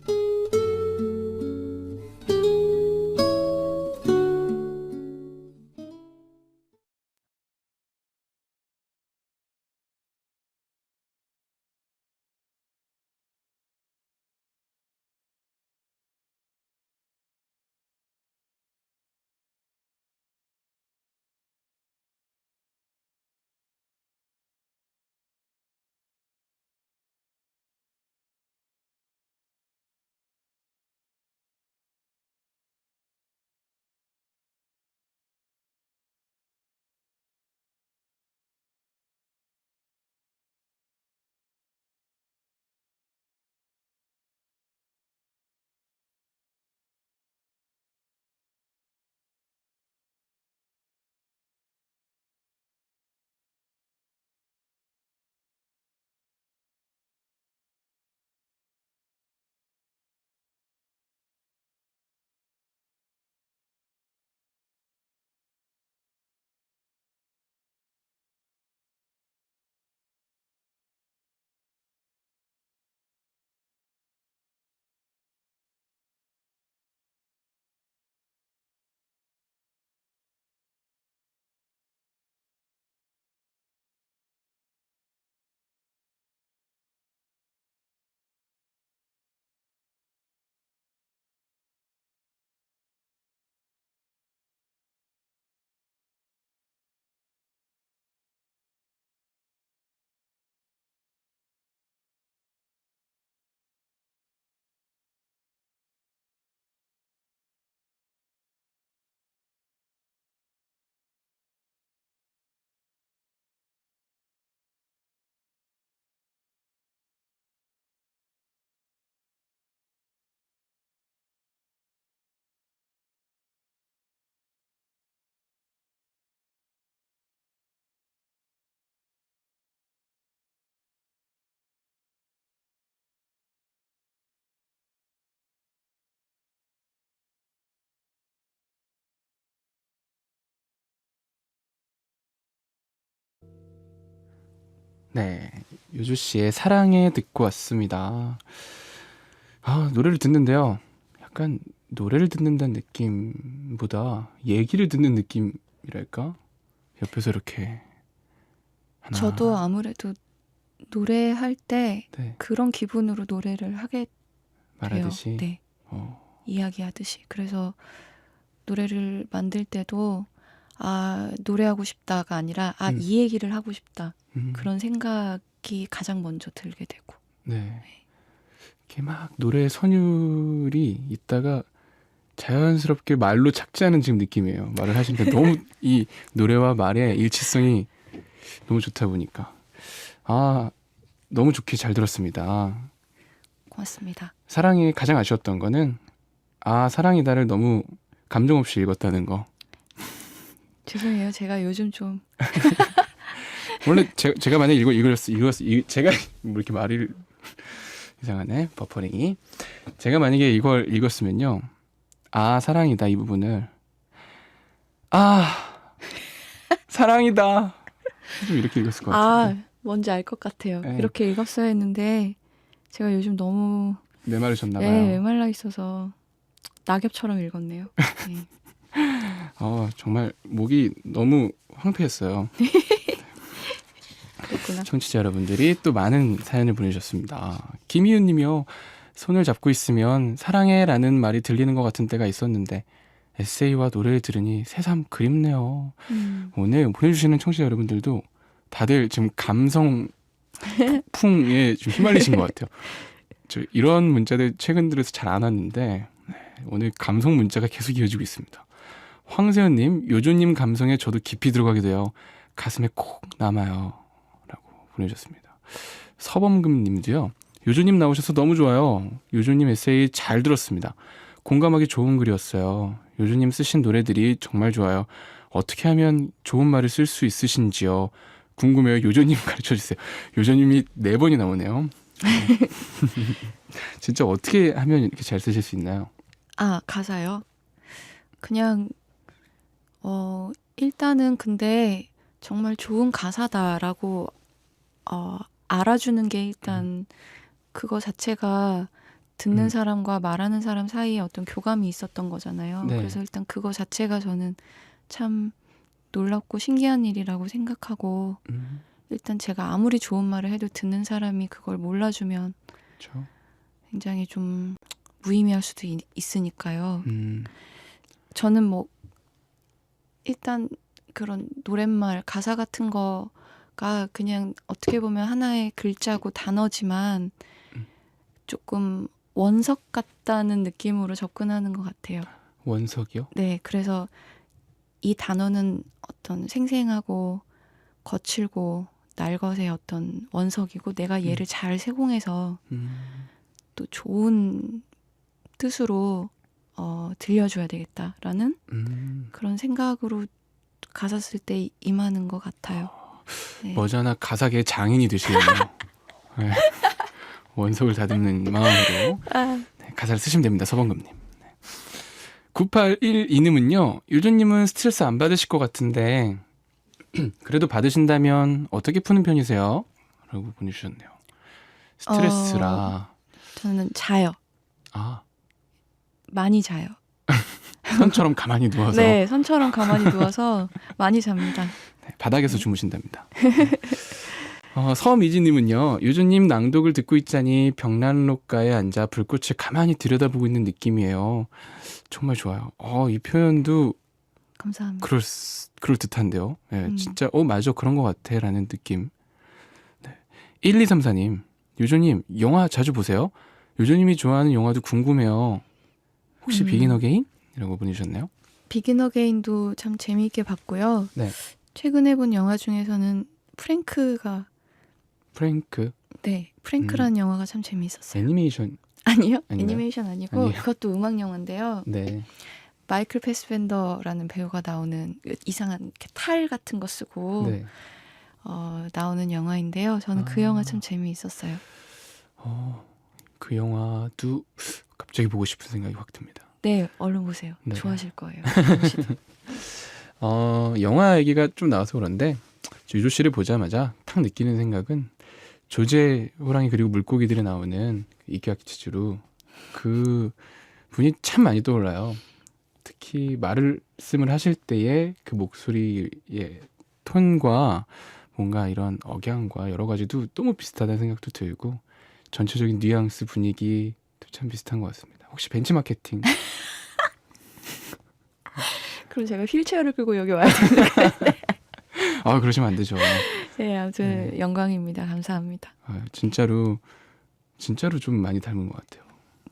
네, 요조 씨의 사랑해 듣고 왔습니다. 아, 노래를 듣는데요. 약간 노래를 듣는다는 느낌보다 얘기를 듣는 느낌이랄까? 옆에서 이렇게 하나. 저도 아무래도 노래할 때 네, 그런 기분으로 노래를 하게 돼요. 말하듯이. 네, 이야기하듯이. 그래서 노래를 만들 때도 노래하고 싶다가 아니라 이 얘기를 하고 싶다. 그런 생각이 가장 먼저 들게 되고. 네. 이렇게 막 노래 선율이 있다가 자연스럽게 말로 착지하는 지금 느낌이에요. 말을 하시니까 너무 이 노래와 말의 일치성이 너무 좋다 보니까. 너무 좋게 잘 들었습니다. 고맙습니다. 사랑이 가장 아쉬웠던 거는 사랑이다를 너무 감정 없이 읽었다는 거. 죄송해요. 제가 요즘 좀 원래 제가 만약에 제가 뭐 이렇게 말을 이상하네, 버퍼링이. 제가 만약에 이걸 읽었으면요, 사랑이다 이 부분을 사랑이다 좀 이렇게 읽었을 것 같은데. 뭔지 알 것 같아요. 네. 이렇게 읽었어야 했는데 제가 요즘 너무 메마르셨나 봐요. 메말라 있어서 낙엽처럼 읽었네요. 네. 정말 목이 너무 황폐했어요. 그렇구나. 청취자 여러분들이 또 많은 사연을 보내주셨습니다. 김희윤 님이요. 손을 잡고 있으면 사랑해라는 말이 들리는 것 같은 때가 있었는데 에세이와 노래를 들으니 새삼 그립네요. 음. 오늘 보내주시는 청취자 여러분들도 다들 지금 감성 폭풍에 좀 휘말리신 것 같아요. 저 이런 문자들 최근 들어서 잘 안 왔는데 네, 오늘 감성 문자가 계속 이어지고 있습니다. 황세현님, 요조님 감성에 저도 깊이 들어가게 돼요. 가슴에 콕 남아요. 라고 보내주셨습니다. 서범금님도요. 요조님 나오셔서 너무 좋아요. 요조님 에세이 잘 들었습니다. 공감하기 좋은 글이었어요. 요조님 쓰신 노래들이 정말 좋아요. 어떻게 하면 좋은 말을 쓸 수 있으신지요? 궁금해요. 요조님 가르쳐주세요. 요조님이 4번이 나오네요. 진짜 어떻게 하면 이렇게 잘 쓰실 수 있나요? 아, 가사요? 그냥 일단은 근데 정말 좋은 가사다라고 알아주는 게 일단 그거 자체가 듣는 사람과 말하는 사람 사이에 어떤 교감이 있었던 거잖아요. 네. 그래서 일단 그거 자체가 저는 참 놀랍고 신기한 일이라고 생각하고 일단 제가 아무리 좋은 말을 해도 듣는 사람이 그걸 몰라주면 그렇죠. 굉장히 좀 무의미할 수도 있으니까요. 음, 저는 뭐 일단 그런 노랫말 가사 같은 거가 그냥 어떻게 보면 하나의 글자고 단어지만 조금 원석 같다는 느낌으로 접근하는 것 같아요. 원석이요? 네, 그래서 이 단어는 어떤 생생하고 거칠고 날것의 어떤 원석이고 내가 얘를 잘 세공해서 또 좋은 뜻으로 들려줘야 되겠다라는 그런 생각으로 가사 쓸 때 임하는 것 같아요. 네. 머지않아 가사계의 장인이 되시겠네요. 네. 원석을 다듬는 마음으로 네, 가사를 쓰시면 됩니다. 서범금님. 네. 9812님은요. 요조님은 스트레스 안 받으실 것 같은데 그래도 받으신다면 어떻게 푸는 편이세요? 라고 보내주셨네요. 스트레스라. 저는 자요. 아, 많이 자요. 선처럼 가만히 누워서 네, 선처럼 가만히 누워서 많이 잡니다. 네, 바닥에서 주무신답니다. 서미지님은요. 요조님 낭독을 듣고 있자니 벽난로가에 앉아 불꽃을 가만히 들여다보고 있는 느낌이에요. 정말 좋아요. 이 표현도 감사합니다. 그럴 듯한데요. 네, 진짜 맞아 그런 것 같아 라는 느낌. 네. 1234님 요조님 영화 자주 보세요? 요조님이 좋아하는 영화도 궁금해요. 혹시 비긴 어게인? 이라고 보내주셨네요. 비긴 어게인도 참 재미있게 봤고요. 네. 최근에 본 영화 중에서는 프랭크가 프랭크라는 영화가 참 재미있었어요. 애니메이션 아니요? 아닌가요? 애니메이션 아니고 아니에요. 그것도 음악 영화인데요. 네. 마이클 패스벤더라는 배우가 나오는 이상한 이렇게 탈 같은 거 쓰고 네. 나오는 영화인데요. 저는 그 영화 참 재미있었어요. 그 영화도 갑자기 보고 싶은 생각이 확 듭니다. 네, 얼른 보세요. 네. 좋아하실 거예요. 영화 얘기가 좀 나와서 그런데 유조 씨를 보자마자 탁 느끼는 생각은 조제 호랑이 그리고 물고기들이 나오는 이키와키 치즈루 그 분이 참 많이 떠올라요. 특히 말씀을 하실 때의 그 목소리의 톤과 뭔가 이런 억양과 여러 가지도 너무 비슷하다는 생각도 들고 전체적인 뉘앙스 분위기도 참 비슷한 것 같습니다. 혹시 벤치마케팅? 그럼 제가 휠체어를 끌고 여기 와야 되는 거예요. 그러시면 안 되죠. 네, 아무튼 영광입니다. 감사합니다. 진짜로 좀 많이 닮은 것 같아요.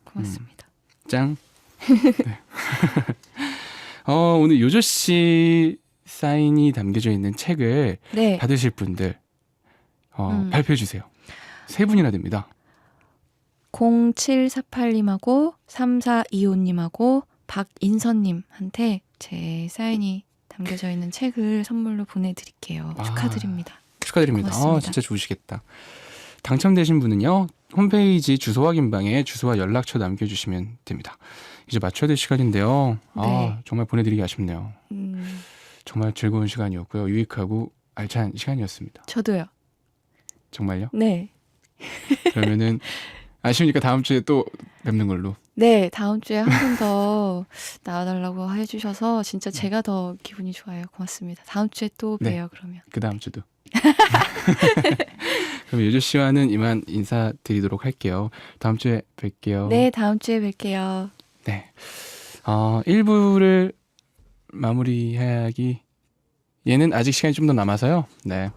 고맙습니다. 짱. 네. 오늘 요조 씨 사인이 담겨져 있는 책을 네. 받으실 분들 발표해 주세요. 3분이나 됩니다. 0748님하고 3425님하고 박인선님한테 제 사인이 담겨져 있는 책을 선물로 보내드릴게요. 축하드립니다. 축하드립니다. 고맙습니다. 진짜 좋으시겠다. 당첨되신 분은요. 홈페이지 주소 확인방에 주소와 연락처 남겨주시면 됩니다. 이제 맞춰야 될 시간인데요. 네. 정말 보내드리기 아쉽네요. 정말 즐거운 시간이었고요. 유익하고 알찬 시간이었습니다. 저도요. 정말요? 네. 그러면은 아쉬우니까 다음 주에 또 뵙는 걸로. 네, 다음 주에 한 번 더 나와달라고 해주셔서 진짜 제가 더 기분이 좋아요. 고맙습니다. 다음 주에 또 네. 봬요, 그러면. 그 다음 주도. 그럼 요조 씨와는 이만 인사드리도록 할게요. 다음 주에 뵐게요. 네, 다음 주에 뵐게요. 네. 1부를 마무리하기 얘는 아직 시간이 좀 더 남아서요. 네.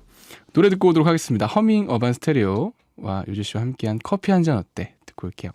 노래 듣고 오도록 하겠습니다. 허밍 어반 스테레오와 유주 씨와 함께한 커피 한 잔 어때? 듣고 올게요.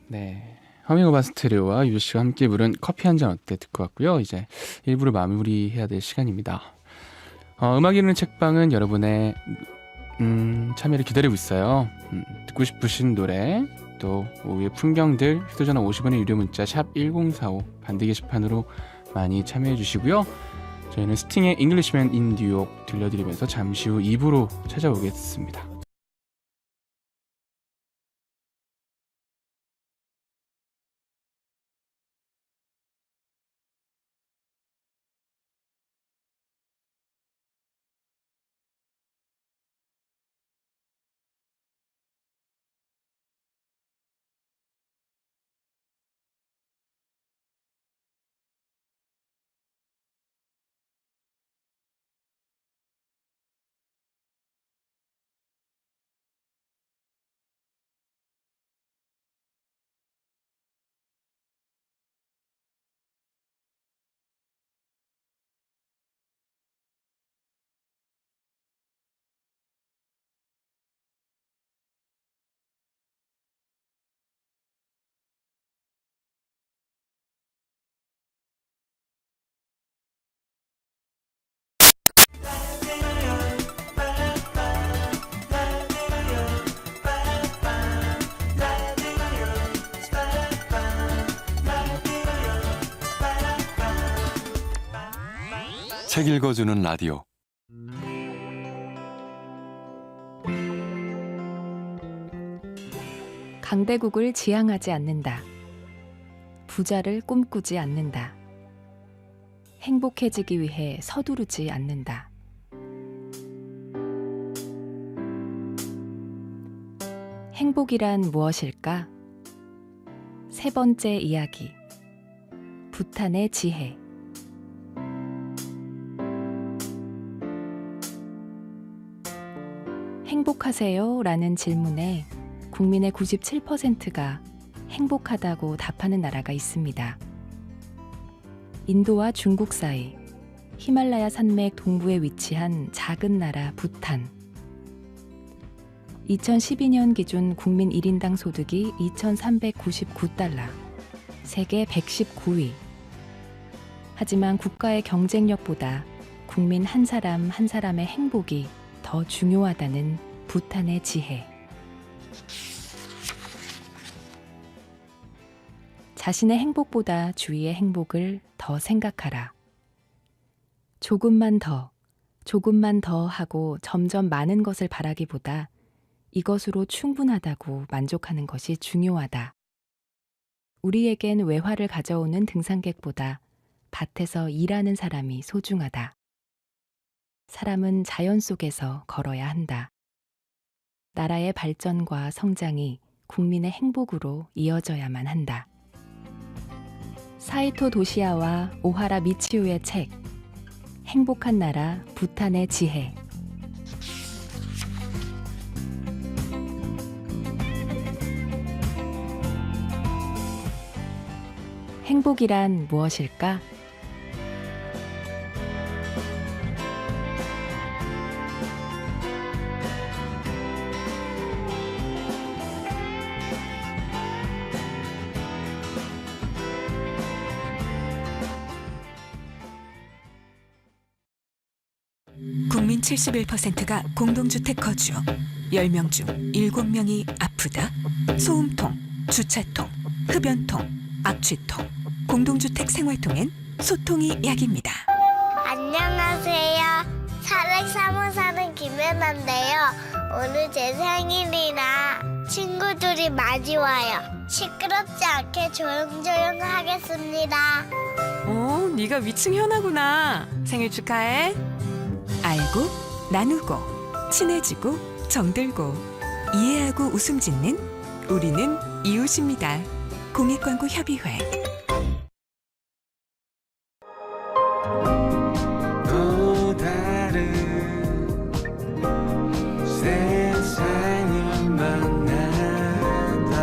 네. 허밍 어반 스테레오와 유주 씨와 함께 부른 커피 한 잔 어때? 듣고 왔고요. 이제 1부를 마무리해야 될 시간입니다. 음악 읽는 책방은 여러분의 참여를 기다리고 있어요. 듣고 싶으신 노래, 또 오후의 풍경들, 휴대전화 50원의 유료 문자 샵 1045 반대 게시판으로 많이 참여해 주시고요. 저희는 스팅의 잉글리시맨 인 뉴욕 들려드리면서 잠시 후 2부로 찾아오겠습니다. 책 읽어주는 라디오. 강대국을 지향하지 않는다. 부자를 꿈꾸지 않는다. 행복해지기 위해 서두르지 않는다. 행복이란 무엇일까? 세 번째 이야기. 부탄의 지혜. 행복하세요? 라는 질문에 국민의 97%가 행복하다고 답하는 나라가 있습니다. 인도와 중국 사이 히말라야 산맥 동부에 위치한 작은 나라 부탄. 2012년 기준 국민 1인당 소득이 2,399달러, 세계 119위. 하지만 국가의 경쟁력보다 국민 한 사람 한 사람의 행복이 더 중요하다는 부탄의 지혜. 자신의 행복보다 주위의 행복을 더 생각하라. 조금만 더 하고 점점 많은 것을 바라기보다 이것으로 충분하다고 만족하는 것이 중요하다. 우리에겐 외화를 가져오는 등산객보다 밭에서 일하는 사람이 소중하다. 사람은 자연 속에서 걸어야 한다. 나라의 발전과 성장이 국민의 행복으로 이어져야만 한다. 사이토 도시아와 오하라 미치우의 책 행복한 나라 부탄의 지혜. 행복이란 무엇일까? 국민 71%가 공동주택 거주. 10명 중 7명이 아프다. 소음통, 주차통, 흡연통, 악취통. 공동주택 생활통엔 소통이 약입니다. 안녕하세요. 사렉사무 사는 김연아인데요. 오늘 제 생일이라 친구들이 많이 와요. 시끄럽지 않게 조용조용 하겠습니다. 네가 위층 현아구나. 생일 축하해. 알고, 나누고, 친해지고, 정들고, 이해하고 웃음 짓는 우리는 이웃입니다. 공익광고협의회. 또 다른 세상을 만난다.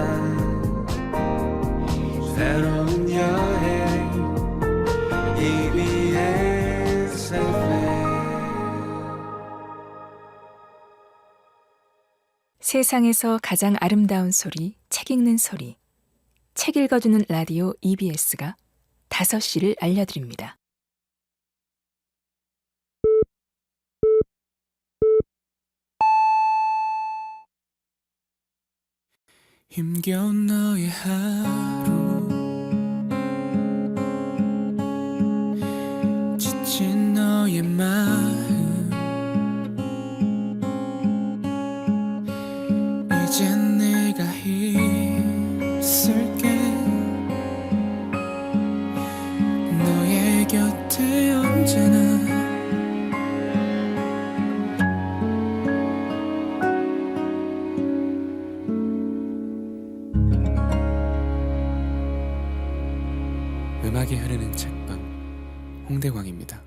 새로운 여행 EBS FM. 세상에서 가장 아름다운 소리, 책 읽는 소리. 책 읽어주는 라디오 EBS가 5시를 알려드립니다. 힘겨운 너의 하루, 지친 너의 마음, 이젠 내가 있을게. 너의 곁에 언제나. 음악이 흐르는 책방, 홍대광입니다.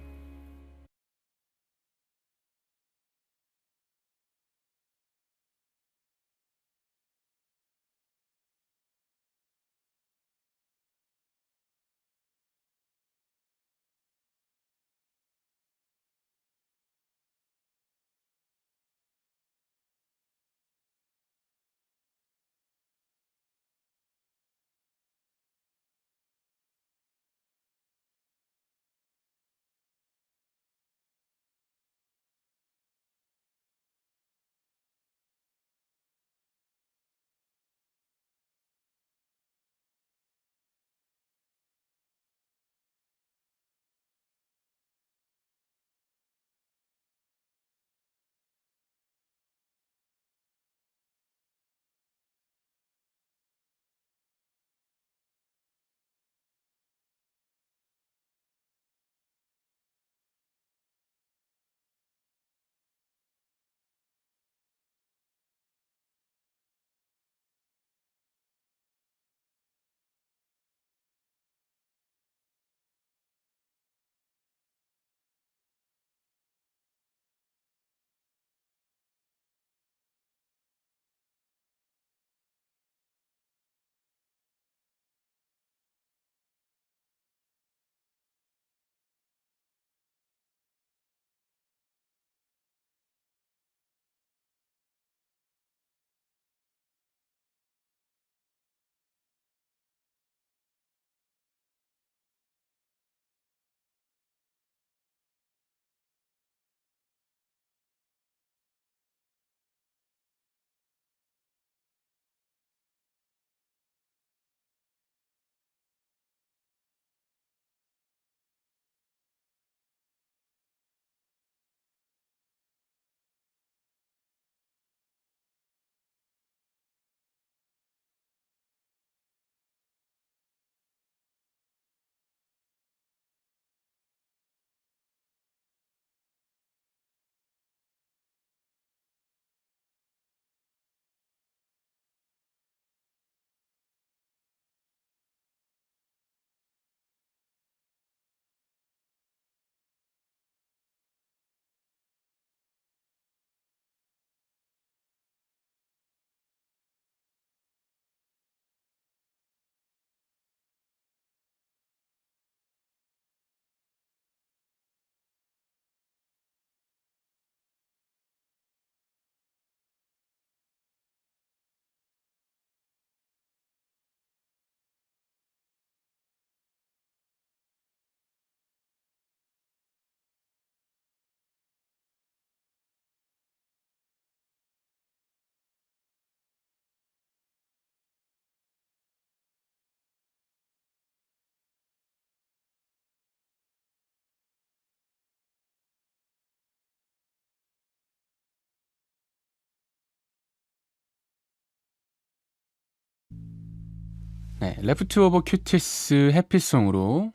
네, 레프트 오버 큐티스 해피송으로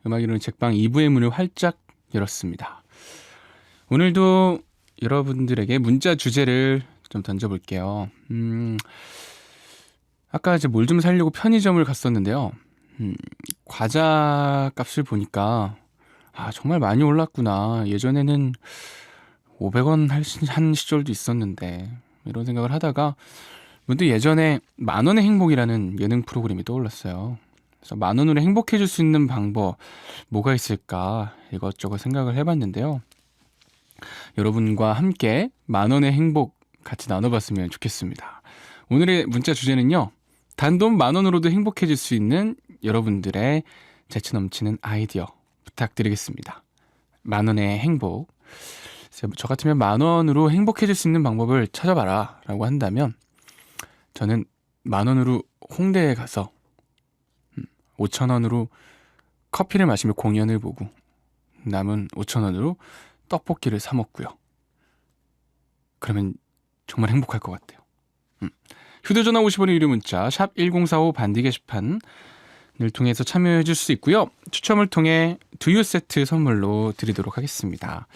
음악 이루는 책방 2부의 문을 활짝 열었습니다. 오늘도 여러분들에게 문자 주제를 좀 던져볼게요. 아까 이제 뭘 좀 사려고 편의점을 갔었는데요. 과자 값을 보니까 정말 많이 올랐구나. 예전에는 500원 한 시절도 있었는데 이런 생각을 하다가 문득 예전에 만원의 행복이라는 예능 프로그램이 떠올랐어요. 그래서 만원으로 행복해질 수 있는 방법 뭐가 있을까 이것저것 생각을 해봤는데요. 여러분과 함께 만원의 행복 같이 나눠봤으면 좋겠습니다. 오늘의 문자 주제는요. 단돈 만원으로도 행복해질 수 있는 여러분들의 재치 넘치는 아이디어 부탁드리겠습니다. 만원의 행복. 저 같으면 만원으로 행복해질 수 있는 방법을 찾아봐라 라고 한다면 저는 만원으로 홍대에 가서 5,000원으로 커피를 마시며 공연을 보고 남은 5,000원으로 떡볶이를 사 먹고요. 그러면 정말 행복할 것 같아요. 휴대전화 50원의 유료 문자 샵 1045 반디 게시판을 통해서 참여해 줄 수 있고요. 추첨을 통해 두유 세트 선물로 드리도록 하겠습니다.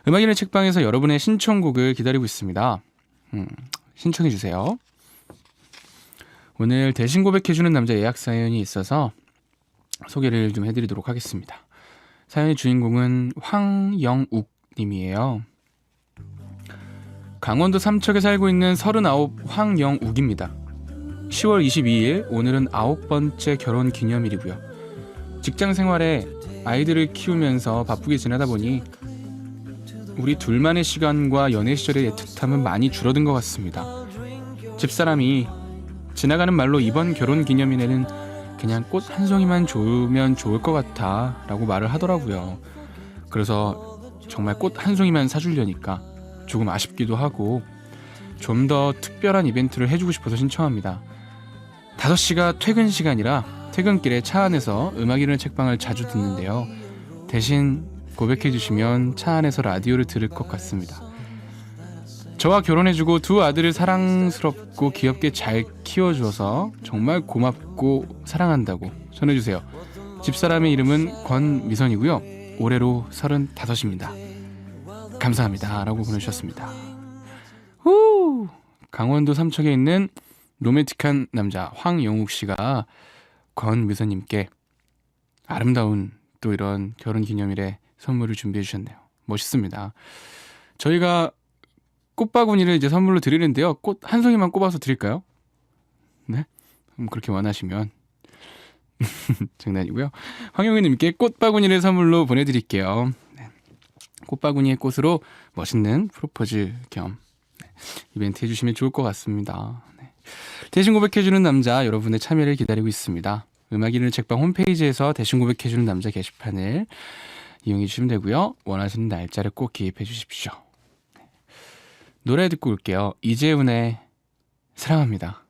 음악인의 책방에서 여러분의 신청곡을 기다리고 있습니다. 신청해 주세요. 오늘 대신 고백해주는 남자 예약 사연이 있어서 소개를 좀 해드리도록 하겠습니다. 사연의 주인공은 황영욱 님이에요. 강원도 삼척에 살고 있는 39 황영욱입니다. 10월 22일 오늘은 9번째 결혼 기념일이고요. 직장 생활에 아이들을 키우면서 바쁘게 지내다 보니 우리 둘만의 시간과 연애 시절의 애틋함은 많이 줄어든 것 같습니다. 집사람이 지나가는 말로 이번 결혼 기념일에는 그냥 꽃 한 송이만 주면 좋을 것 같아 라고 말을 하더라고요. 그래서 정말 꽃 한 송이만 사주려니까 조금 아쉽기도 하고 좀 더 특별한 이벤트를 해주고 싶어서 신청합니다. 5시가 퇴근 시간이라 퇴근길에 차 안에서 음악 이루는 책방을 자주 듣는데요. 대신 고백해주시면 차 안에서 라디오를 들을 것 같습니다. 저와 결혼해주고 두 아들을 사랑스럽고 귀엽게 잘 키워줘서 정말 고맙고 사랑한다고 전해주세요. 집사람의 이름은 권미선이고요. 올해로 35입니다. 감사합니다 라고 보내주셨습니다. 후! 강원도 삼척에 있는 로맨틱한 남자 황영욱 씨가 권미선님께 아름다운 또 이런 결혼 기념일에 선물을 준비해 주셨네요. 멋있습니다. 저희가 꽃바구니를 이제 선물로 드리는데요. 꽃 한 송이만 꼽아서 드릴까요? 네? 그렇게 원하시면 장난이고요. 황영희님께 꽃바구니를 선물로 보내드릴게요. 네. 꽃바구니의 꽃으로 멋있는 프로포즈 겸 이벤트 해주시면 좋을 것 같습니다. 네. 대신 고백해주는 남자 여러분의 참여를 기다리고 있습니다. 음악 이루는 책방 홈페이지에서 대신 고백해주는 남자 게시판을 이용해 주시면 되고요. 원하시는 날짜를 꼭 기입해 주십시오. 노래 듣고 올게요. 이재훈의 사랑합니다.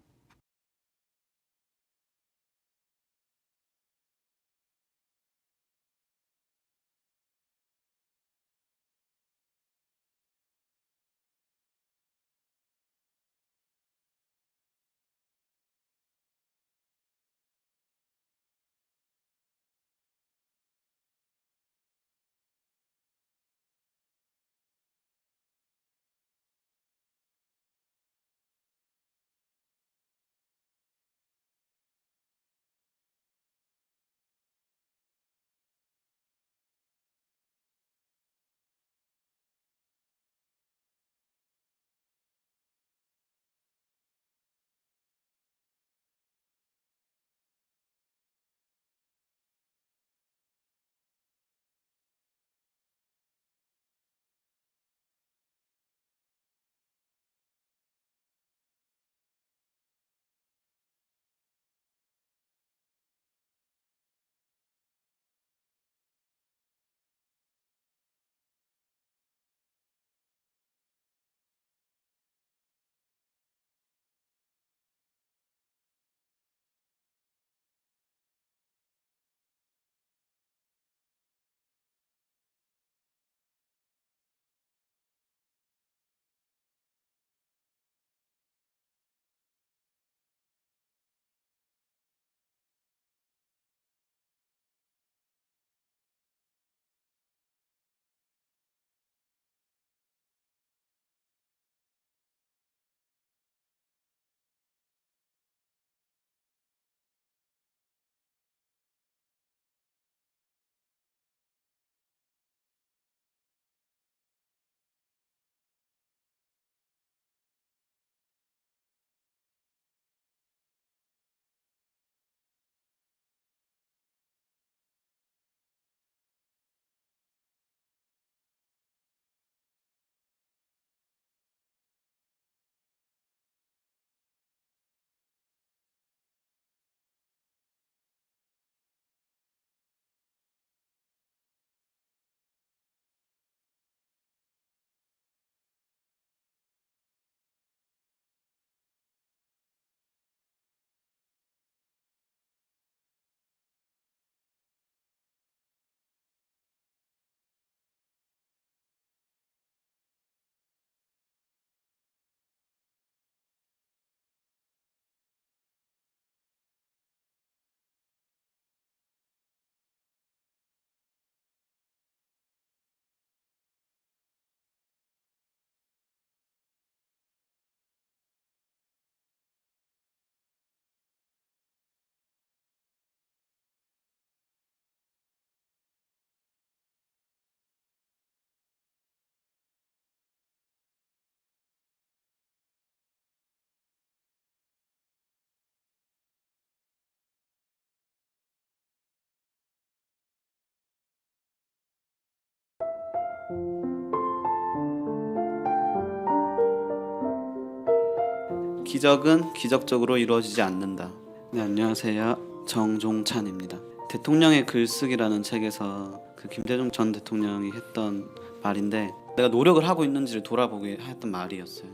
기적은 기적적으로 이루어지지 않는다. 네, 안녕하세요. 정종찬입니다. 대통령의 글쓰기라는 책에서 그 김대중 전 대통령이 했던 말인데, 내가 노력을 하고 있는지를 돌아보게 했던 말이었어요.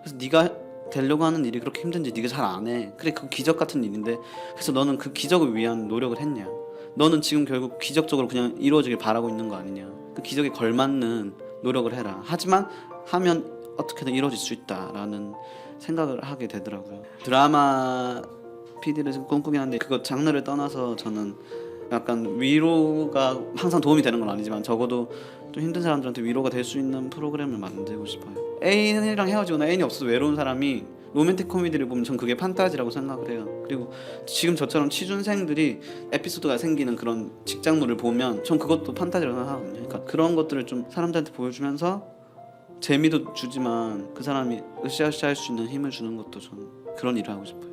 그래서 네가 되려고 하는 일이 그렇게 힘든지 네가 잘 안 해. 그래, 그 기적 같은 일인데, 그래서 너는 그 기적을 위한 노력을 했냐? 너는 지금 결국 기적적으로 그냥 이루어지길 바라고 있는 거 아니냐? 그 기적에 걸맞는 노력을 해라. 하지만 하면 어떻게든 이루어질 수 있다라는 생각을 하게 되더라고요. 드라마 PD를 꿈꾸긴 한데, 그거 장르를 떠나서 저는 약간 위로가 항상 도움이 되는 건 아니지만 적어도 좀 힘든 사람들한테 위로가 될 수 있는 프로그램을 만들고 싶어요. 애인이랑 헤어지거나 애인이 없어서 외로운 사람이 로맨틱 코미디를 보면 전 그게 판타지라고 생각을 해요. 그리고 지금 저처럼 취준생들이 에피소드가 생기는 그런 직장물을 보면 전 그것도 판타지라고 생각하거든요. 그러니까 그런 것들을 좀 사람들한테 보여주면서 재미도 주지만 그 사람이 으쌰으쌰 할 수 있는 힘을 주는 것도 전 그런 일을 하고 싶어요.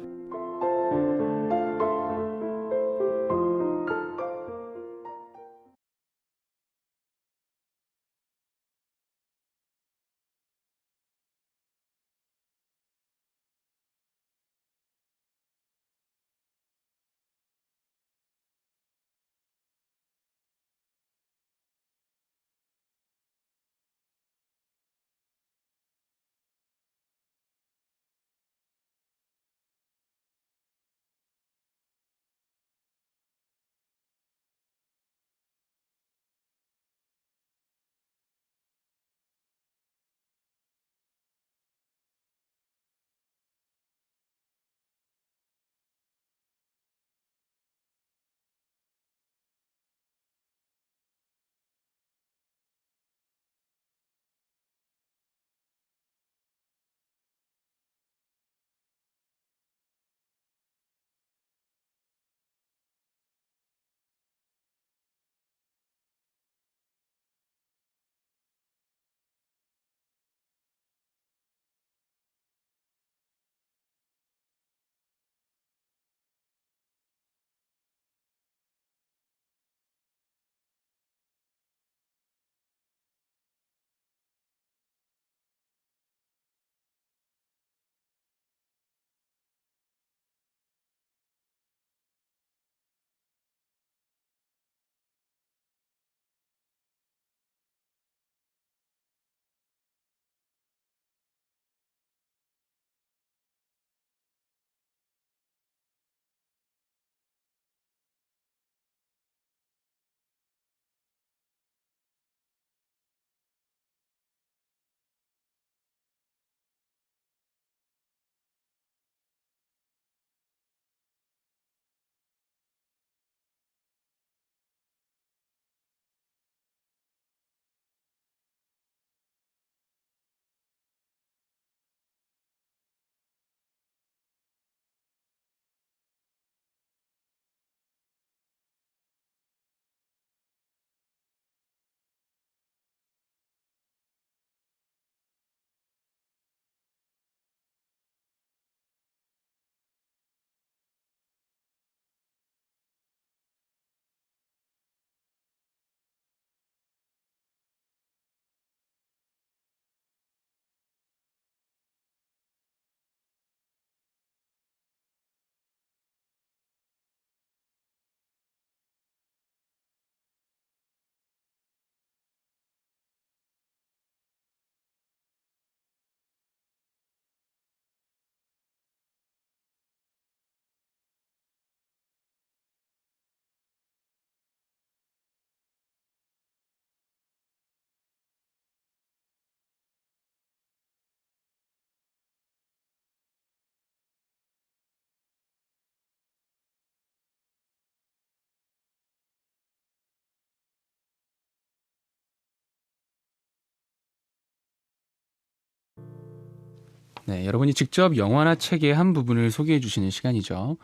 네, 여러분이 직접 영화나 책의 한 부분을 소개해 주시는 시간이죠.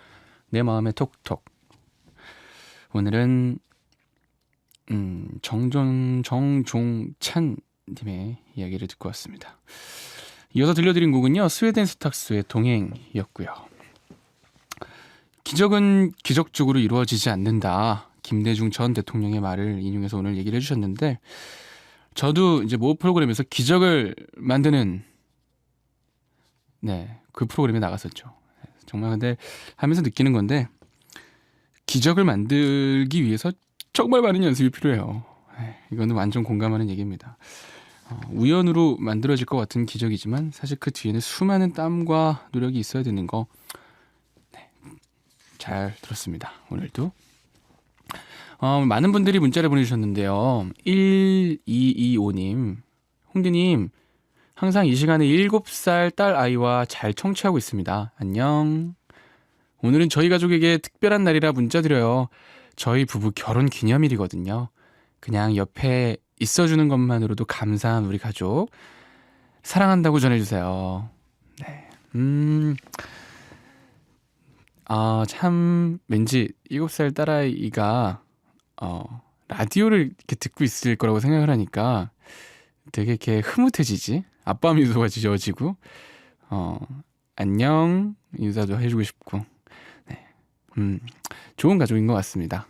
내 마음의 톡톡. 오늘은 정종찬 님의 이야기를 듣고 왔습니다. 이어서 들려드린 곡은요, 스웨덴 스탁스의 동행이었고요. 기적은 기적적으로 이루어지지 않는다. 김대중 전 대통령의 말을 인용해서 오늘 얘기를 해주셨는데, 저도 이제 모 프로그램에서 기적을 만드는 그 프로그램에 나갔었죠. 정말 근데 하면서 느끼는 건데 기적을 만들기 위해서 정말 많은 연습이 필요해요. 이거는 완전 공감하는 얘기입니다. 우연으로 만들어질 것 같은 기적이지만 사실 그 뒤에는 수많은 땀과 노력이 있어야 되는 거 잘 들었습니다. 오늘도 많은 분들이 문자를 보내주셨는데요. 1225님, 홍디님 항상 이 시간에 7살 딸 아이와 잘 청취하고 있습니다. 안녕. 오늘은 저희 가족에게 특별한 날이라 문자 드려요. 저희 부부 결혼 기념일이거든요. 그냥 옆에 있어주는 것만으로도 감사한 우리 가족. 사랑한다고 전해주세요. 네. 참 왠지 7살 딸아이가 라디오를 이렇게 듣고 있을 거라고 생각을 하니까 되게 이렇게 흐뭇해지지. 아빠 미소가 지어지고 안녕 인사도 해주고 싶고 좋은 가족인 것 같습니다.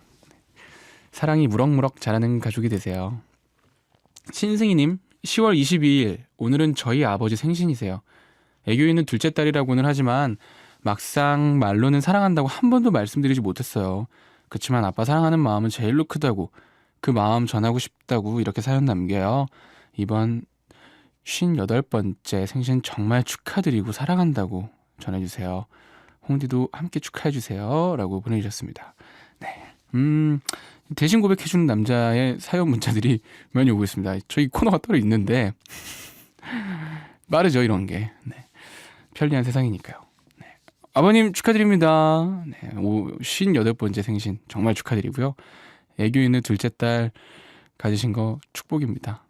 사랑이 무럭무럭 자라는 가족이 되세요. 신승희님, 10월 22일 오늘은 저희 아버지 생신이세요. 애교 있는 둘째 딸이라고는 하지만 막상 말로는 사랑한다고 한 번도 말씀드리지 못했어요. 그렇지만 아빠 사랑하는 마음은 제일로 크다고, 그 마음 전하고 싶다고 이렇게 사연 남겨요. 이번 58번째 생신 정말 축하드리고 사랑한다고 전해주세요. 홍디도 함께 축하해주세요 라고 보내주셨습니다. 대신 고백해주는 남자의 사연 문자들이 많이 오고 있습니다. 저희 코너가 따로 있는데 빠르죠 이런 게. 편리한 세상이니까요. 아버님 축하드립니다. 58번째 생신 정말 축하드리고요. 애교 있는 둘째 딸 가지신 거 축복입니다.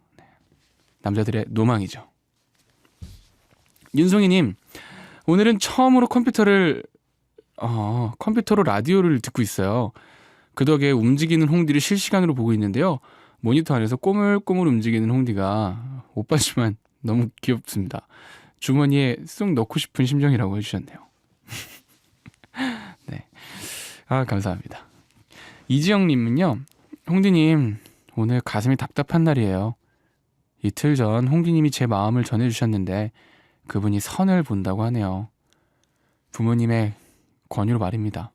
남자들의 노망이죠. 윤송이님, 오늘은 처음으로 컴퓨터로 라디오를 듣고 있어요. 그 덕에 움직이는 홍디를 실시간으로 보고 있는데요. 모니터 안에서 꼬물꼬물 움직이는 홍디가 오빠지만 너무 귀엽습니다. 주머니에 쏙 넣고 싶은 심정이라고 해주셨네요. 감사합니다. 이지영님은요, 홍디님 오늘 가슴이 답답한 날이에요. 이틀 전 홍디님이 제 마음을 전해주셨는데 그분이 선을 본다고 하네요. 부모님의 권유로 말입니다.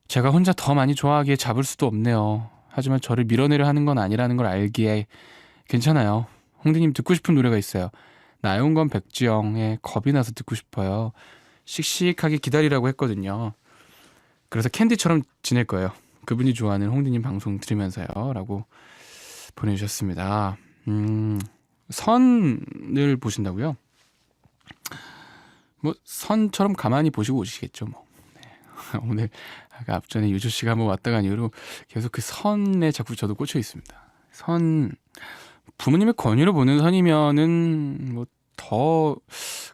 제가 혼자 더 많이 좋아하기에 잡을 수도 없네요. 하지만 저를 밀어내려 하는 건 아니라는 걸 알기에 괜찮아요. 홍디님 듣고 싶은 노래가 있어요. 나영건 백지영의 겁이 나서 듣고 싶어요. 씩씩하게 기다리라고 했거든요. 그래서 캔디처럼 지낼 거예요. 그분이 좋아하는 홍디님 방송 들으면서요 라고 보내주셨습니다. 선을 보신다고요? 뭐 선처럼 가만히 보시고 오시겠죠 뭐. 오늘 아까 앞전에 유주 씨가 한번 왔다 간 이후로 계속 그 선에 자꾸 저도 꽂혀 있습니다. 선, 부모님의 권유로 보는 선이면은 뭐 더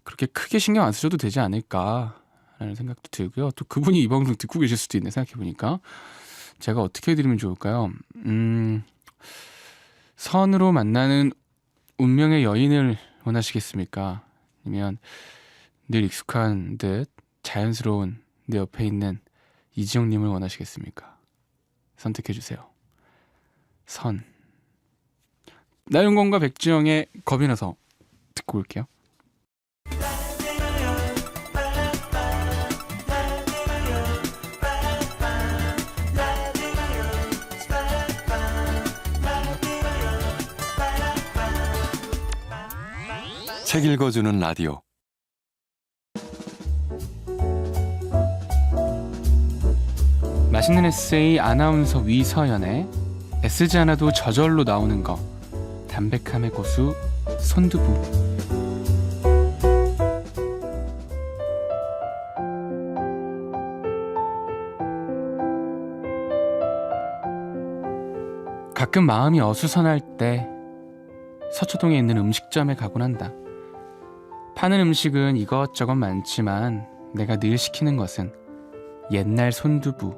그렇게 크게 신경 안 쓰셔도 되지 않을까라는 생각도 들고요. 또 그분이 이 방송 듣고 계실 수도 있네 생각해 보니까. 제가 어떻게 해드리면 좋을까요? 선으로 만나는 운명의 여인을 원하시겠습니까? 아니면 늘 익숙한 듯 자연스러운 내 옆에 있는 이지영님을 원하시겠습니까? 선택해주세요. 선. 나윤건과 백지영의 겁이 나서 듣고 올게요. 책 읽어주는 라디오. 맛있는 에세이 아나운서 위서연의 애쓰지 않아도 저절로 나오는 거. 담백함의 고수 손두부. 가끔 마음이 어수선할 때 서초동에 있는 음식점에 가곤 한다. 파는 음식은 이것저것 많지만 내가 늘 시키는 것은 옛날 손두부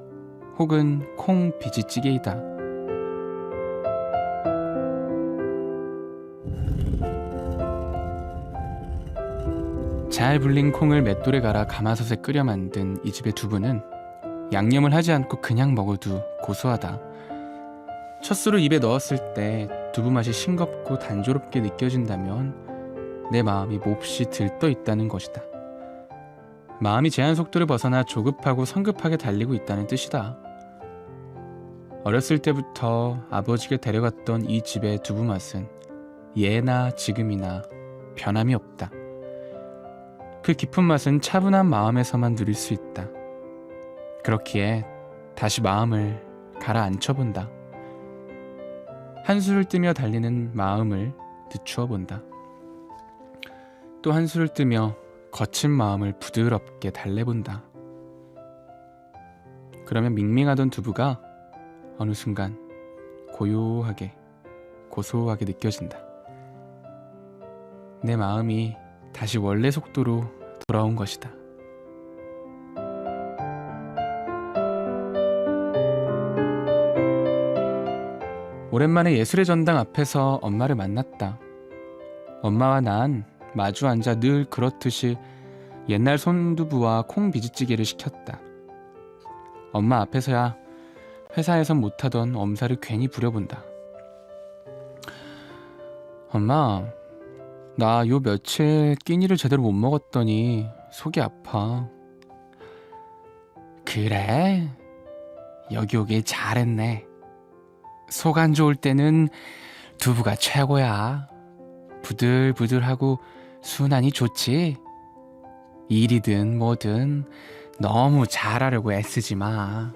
혹은 콩 비지찌개이다. 잘 불린 콩을 맷돌에 갈아 가마솥에 끓여 만든 이 집의 두부는 양념을 하지 않고 그냥 먹어도 고소하다. 첫 술을 입에 넣었을 때 두부 맛이 싱겁고 단조롭게 느껴진다면 내 마음이 몹시 들떠 있다는 것이다. 마음이 제한 속도를 벗어나 조급하고 성급하게 달리고 있다는 뜻이다. 어렸을 때부터 아버지가 데려갔던 이 집의 두부 맛은 예나 지금이나 변함이 없다. 그 깊은 맛은 차분한 마음에서만 누릴 수 있다. 그렇기에 다시 마음을 가라앉혀본다. 한술을 뜨며 달리는 마음을 늦추어 본다. 또 한술을 뜨며 거친 마음을 부드럽게 달래본다. 그러면 밍밍하던 두부가 어느 순간 고요하게 고소하게 느껴진다. 내 마음이 다시 원래 속도로 돌아온 것이다. 오랜만에 예술의 전당 앞에서 엄마를 만났다. 엄마와 난 마주 앉아 늘 그렇듯이 옛날 손두부와 콩 비지찌개를 시켰다. 엄마 앞에서야 회사에선 못하던 엄살을 괜히 부려본다. 엄마, 나 요 며칠 끼니를 제대로 못 먹었더니 속이 아파. 그래? 여기 오길 잘했네. 속 안 좋을 때는 두부가 최고야. 부들부들하고 순하니 좋지? 일이든 뭐든 너무 잘하려고 애쓰지 마.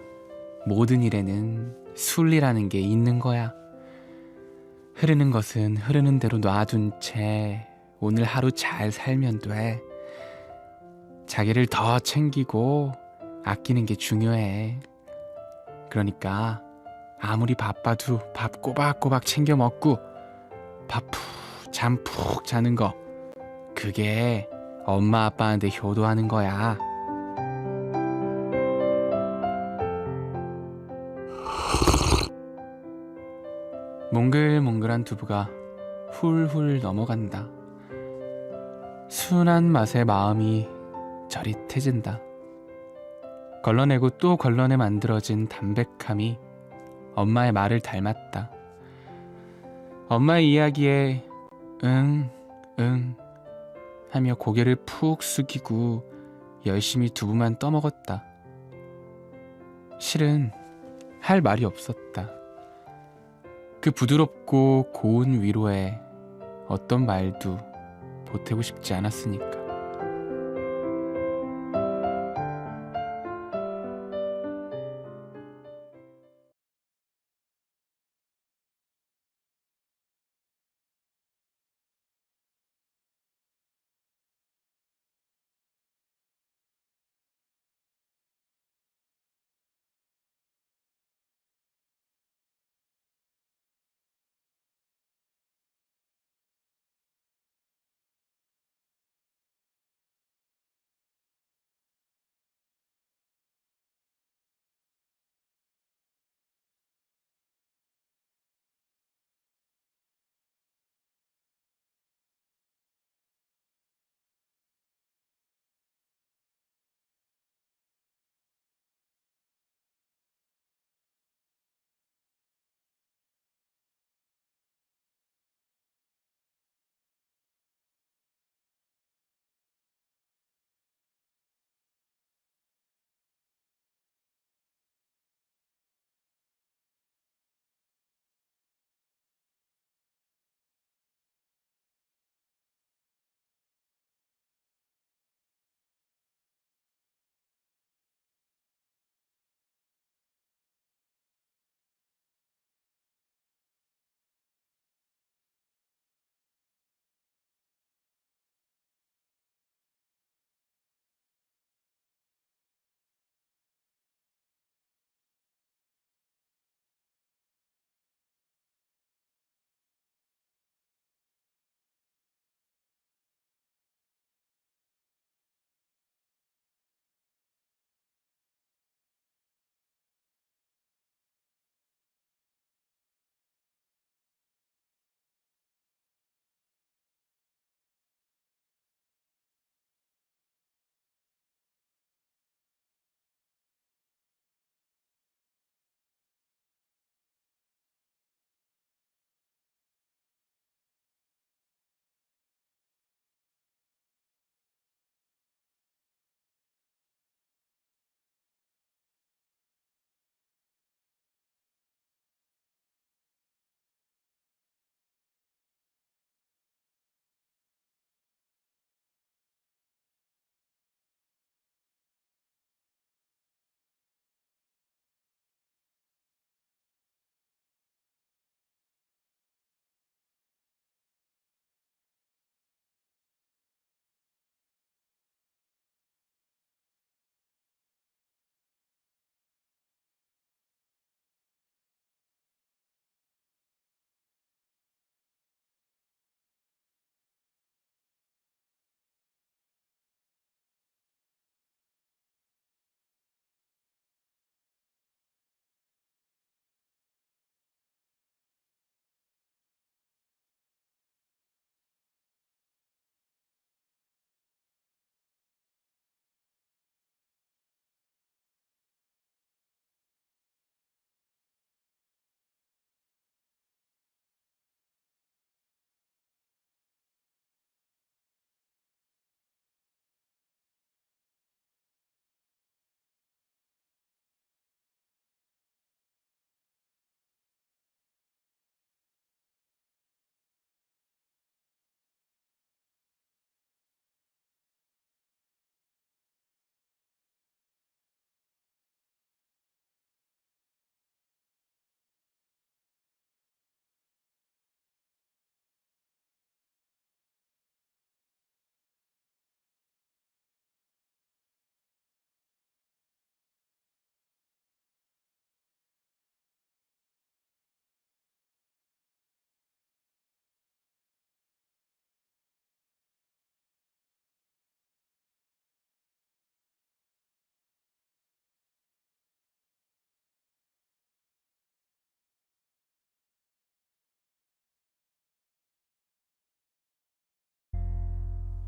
모든 일에는 순리라는 게 있는 거야. 흐르는 것은 흐르는 대로 놔둔 채 오늘 하루 잘 살면 돼. 자기를 더 챙기고 아끼는 게 중요해. 그러니까 아무리 바빠도 밥 꼬박꼬박 챙겨 먹고 잠 푹 자는 거, 그게 엄마 아빠한테 효도하는 거야. 몽글몽글한 두부가 훌훌 넘어간다. 순한 맛에 마음이 저릿해진다. 걸러내고 또 걸러내 만들어진 담백함이 엄마의 말을 닮았다. 엄마의 이야기에 응, 응 하며 고개를 푹 숙이고 열심히 두부만 떠먹었다. 실은 할 말이 없었다. 그 부드럽고 고운 위로에 어떤 말도 보태고 싶지 않았으니까.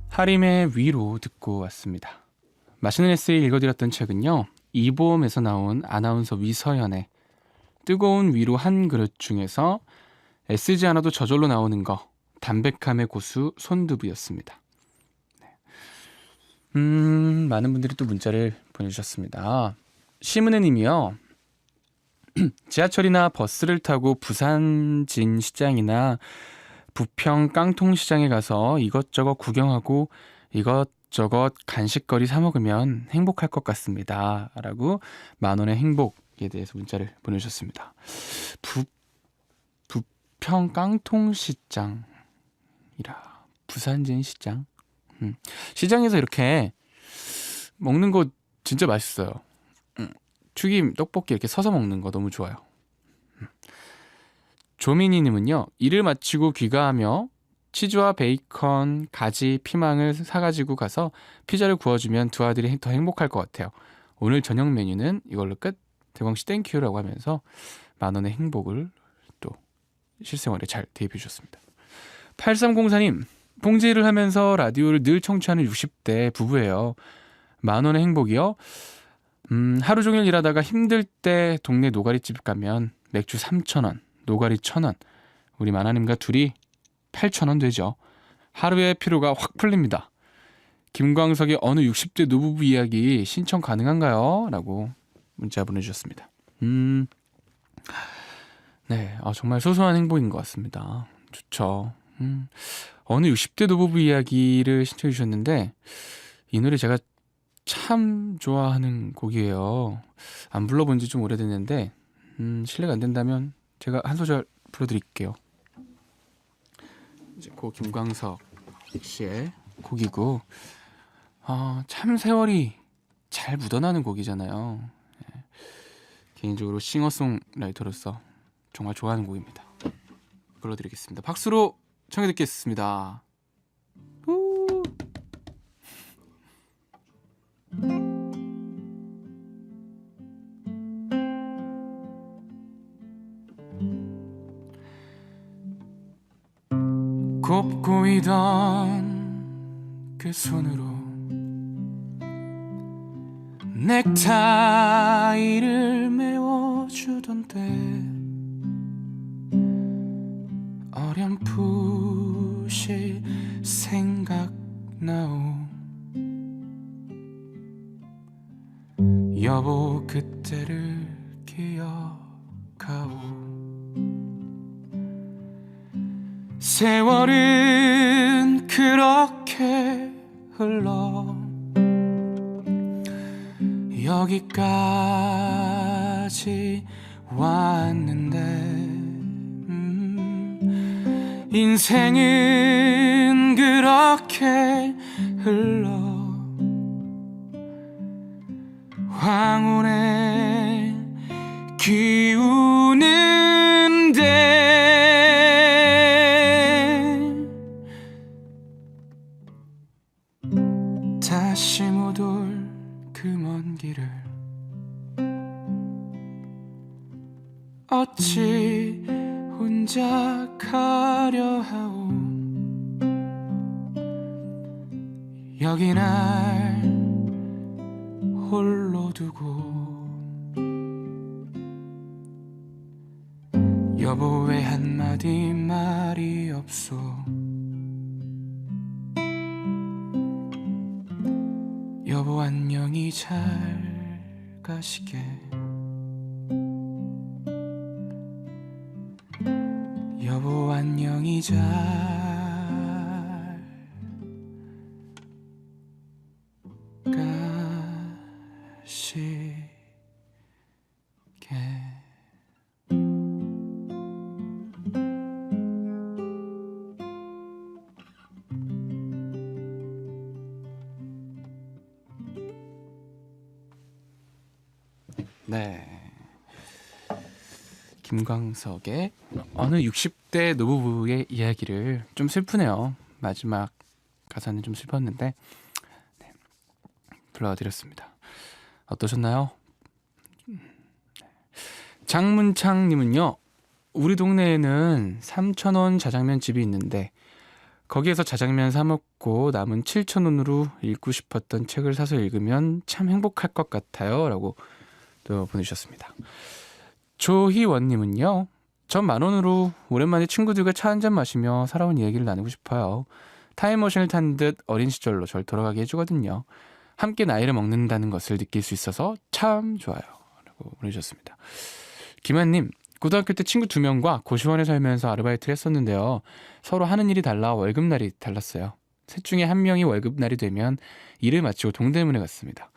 하림의 위로 듣고 왔습니다. 맛있는 에세이 읽어드렸던 책은요, 이보험에서 나온 아나운서 위서연의 뜨거운 위로 한 그릇 중에서 애쓰지 않아도 저절로 나오는 거, 담백함의 고수 손두부였습니다. 많은 분들이 또 문자를 보내주셨습니다. 심은혜 님이요. 지하철이나 버스를 타고 부산진 시장이나 부평 깡통시장에 가서 이것저것 구경하고 이것저것 간식거리 사 먹으면 행복할 것 같습니다. 라고 만원의 행복에 대해서 문자를 보내주셨습니다. 부평 깡통시장이라 부산진 시장. 시장에서 이렇게 먹는 거 진짜 맛있어요. 튀김, 떡볶이 이렇게 서서 먹는 거 너무 좋아요. 조민희님은요, 일을 마치고 귀가하며 치즈와 베이컨, 가지, 피망을 사가지고 가서 피자를 구워주면 두 아들이 더 행복할 것 같아요. 오늘 저녁 메뉴는 이걸로 끝. 대광씨 땡큐라고 하면서 만원의 행복을 또 실생활에 잘 대입해 주셨습니다. 8304님, 봉제일을 하면서 라디오를 늘 청취하는 60대 부부예요. 만원의 행복이요? 하루 종일 일하다가 힘들 때 동네 노가리집 가면 맥주 3,000원, 노가리 1,000원. 우리 마나님과 둘이 8,000원 되죠. 하루의 피로가 확 풀립니다. 김광석의 어느 60대 노부부 이야기 신청 가능한가요? 라고 문자 보내주셨습니다. 네, 정말 소소한 행복인 것 같습니다. 좋죠. 어느 60대 노부부 이야기를 신청해 주셨는데 이 노래 제가 참 좋아하는 곡이에요. 안 불러본 지 좀 오래됐는데 실례가 안 된다면 제가 한 소절 불러드릴게요. 이제 고 김광석 씨의 곡이고 참 세월이 잘 묻어나는 곡이잖아요. 네. 개인적으로 싱어송라이터로서 정말 좋아하는 곡입니다. 불러드리겠습니다. 박수로 청해 듣겠습니다. 곱고 있던 그 손으로 넥타이를 메워주던 때 어렴풋이 생각나오. 여보 그때를 기억하오. 세월은 그렇게 흘러 여기까지 왔는데 인생은 그렇게 흘러 황혼에 기우는데 다시 못 올 그 먼 길을 어찌 혼자 가려 하오. 여기 날 홀로 두고 여보 왜 한마디 말이 없소. 여보 안녕히 잘 가시게. 여보 안녕히 잘 가시게. 네, 김광석의 어느 60대 노부부의 이야기를, 좀 슬프네요. 마지막 가사는 좀 슬펐는데 네, 불러드렸습니다. 어떠셨나요? 장문창님은요, 우리 동네에는 3,000원 자장면 집이 있는데 거기에서 자장면 사 먹고 남은 7,000원으로 읽고 싶었던 책을 사서 읽으면 참 행복할 것 같아요. 라고 또 보내주셨습니다. 조희원님은요. 전 10,000원으로 오랜만에 친구들과 차 한잔 마시며 살아온 이야기를 나누고 싶어요. 타임머신을 탄 듯 어린 시절로 절 돌아가게 해주거든요. 함께 나이를 먹는다는 것을 느낄 수 있어서 참 좋아요. 라고 보내주셨습니다. 김한님, 고등학교 때 친구 2명과 고시원에 살면서 아르바이트를 했었는데요. 서로 하는 일이 달라 월급날이 달랐어요. 셋 중에 한 명이 월급날이 되면 일을 마치고 동대문에 갔습니다.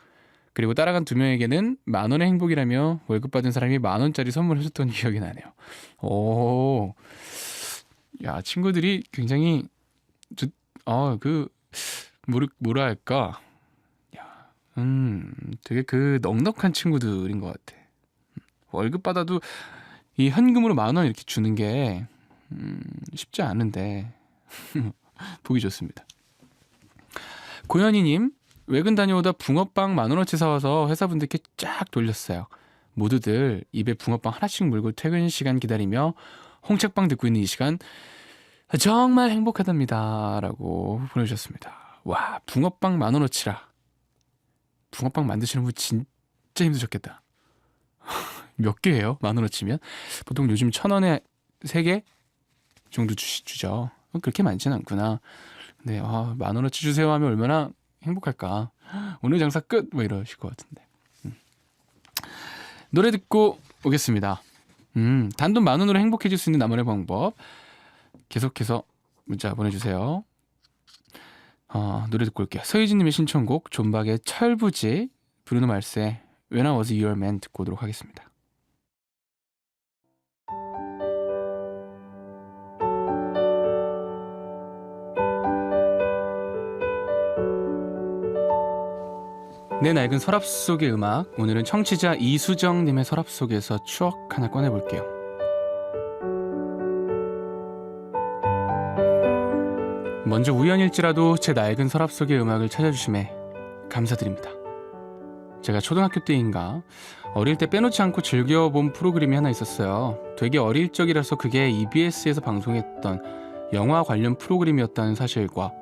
그리고 따라간 2명에게는 10,000원의 행복이라며 월급 받은 사람이 10,000원짜리 선물을 해줬던 기억이 나네요. 오, 야, 친구들이 굉장히 뭐라 할까? 야, 되게 그 넉넉한 친구들인 것 같아. 월급 받아도 이 현금으로 10,000원 이렇게 주는 게 쉽지 않은데 보기 좋습니다. 고현이님, 외근 다녀오다 붕어빵 10,000원어치 사와서 회사분들께 쫙 돌렸어요. 모두들 입에 붕어빵 하나씩 물고 퇴근 시간 기다리며 홍책빵 듣고 있는 이 시간 정말 행복하답니다. 라고 보내주셨습니다. 와, 붕어빵 10,000원어치라. 붕어빵 만드시는 분 진짜 힘드셨겠다. 몇 개예요? 10,000원어치면? 보통 요즘 1,000원에 3개 정도 주죠. 그렇게 많지는 않구나. 네, 10,000원어치 주세요 하면 얼마나 행복할까. 오늘 장사 끝! 뭐 이러실 것 같은데. 노래 듣고 오겠습니다. 단돈 10,000원으로 행복해질 수 있는 나만의 방법. 계속해서 문자 보내주세요. 노래 듣고 올게요. 서희진님의 신청곡 존박의 철부지, 브루노 마스의 When I Was Your Man 듣고 오도록 하겠습니다. 내 낡은 서랍 속의 음악, 오늘은 청취자 이수정님의 서랍 속에서 추억 하나 꺼내볼게요. 먼저 우연일지라도 제 낡은 서랍 속의 음악을 찾아주심에 감사드립니다. 제가 초등학교 때인가 어릴 때 빼놓지 않고 즐겨본 프로그램이 하나 있었어요. 되게 어릴 적이라서 그게 EBS에서 방송했던 영화 관련 프로그램이었다는 사실과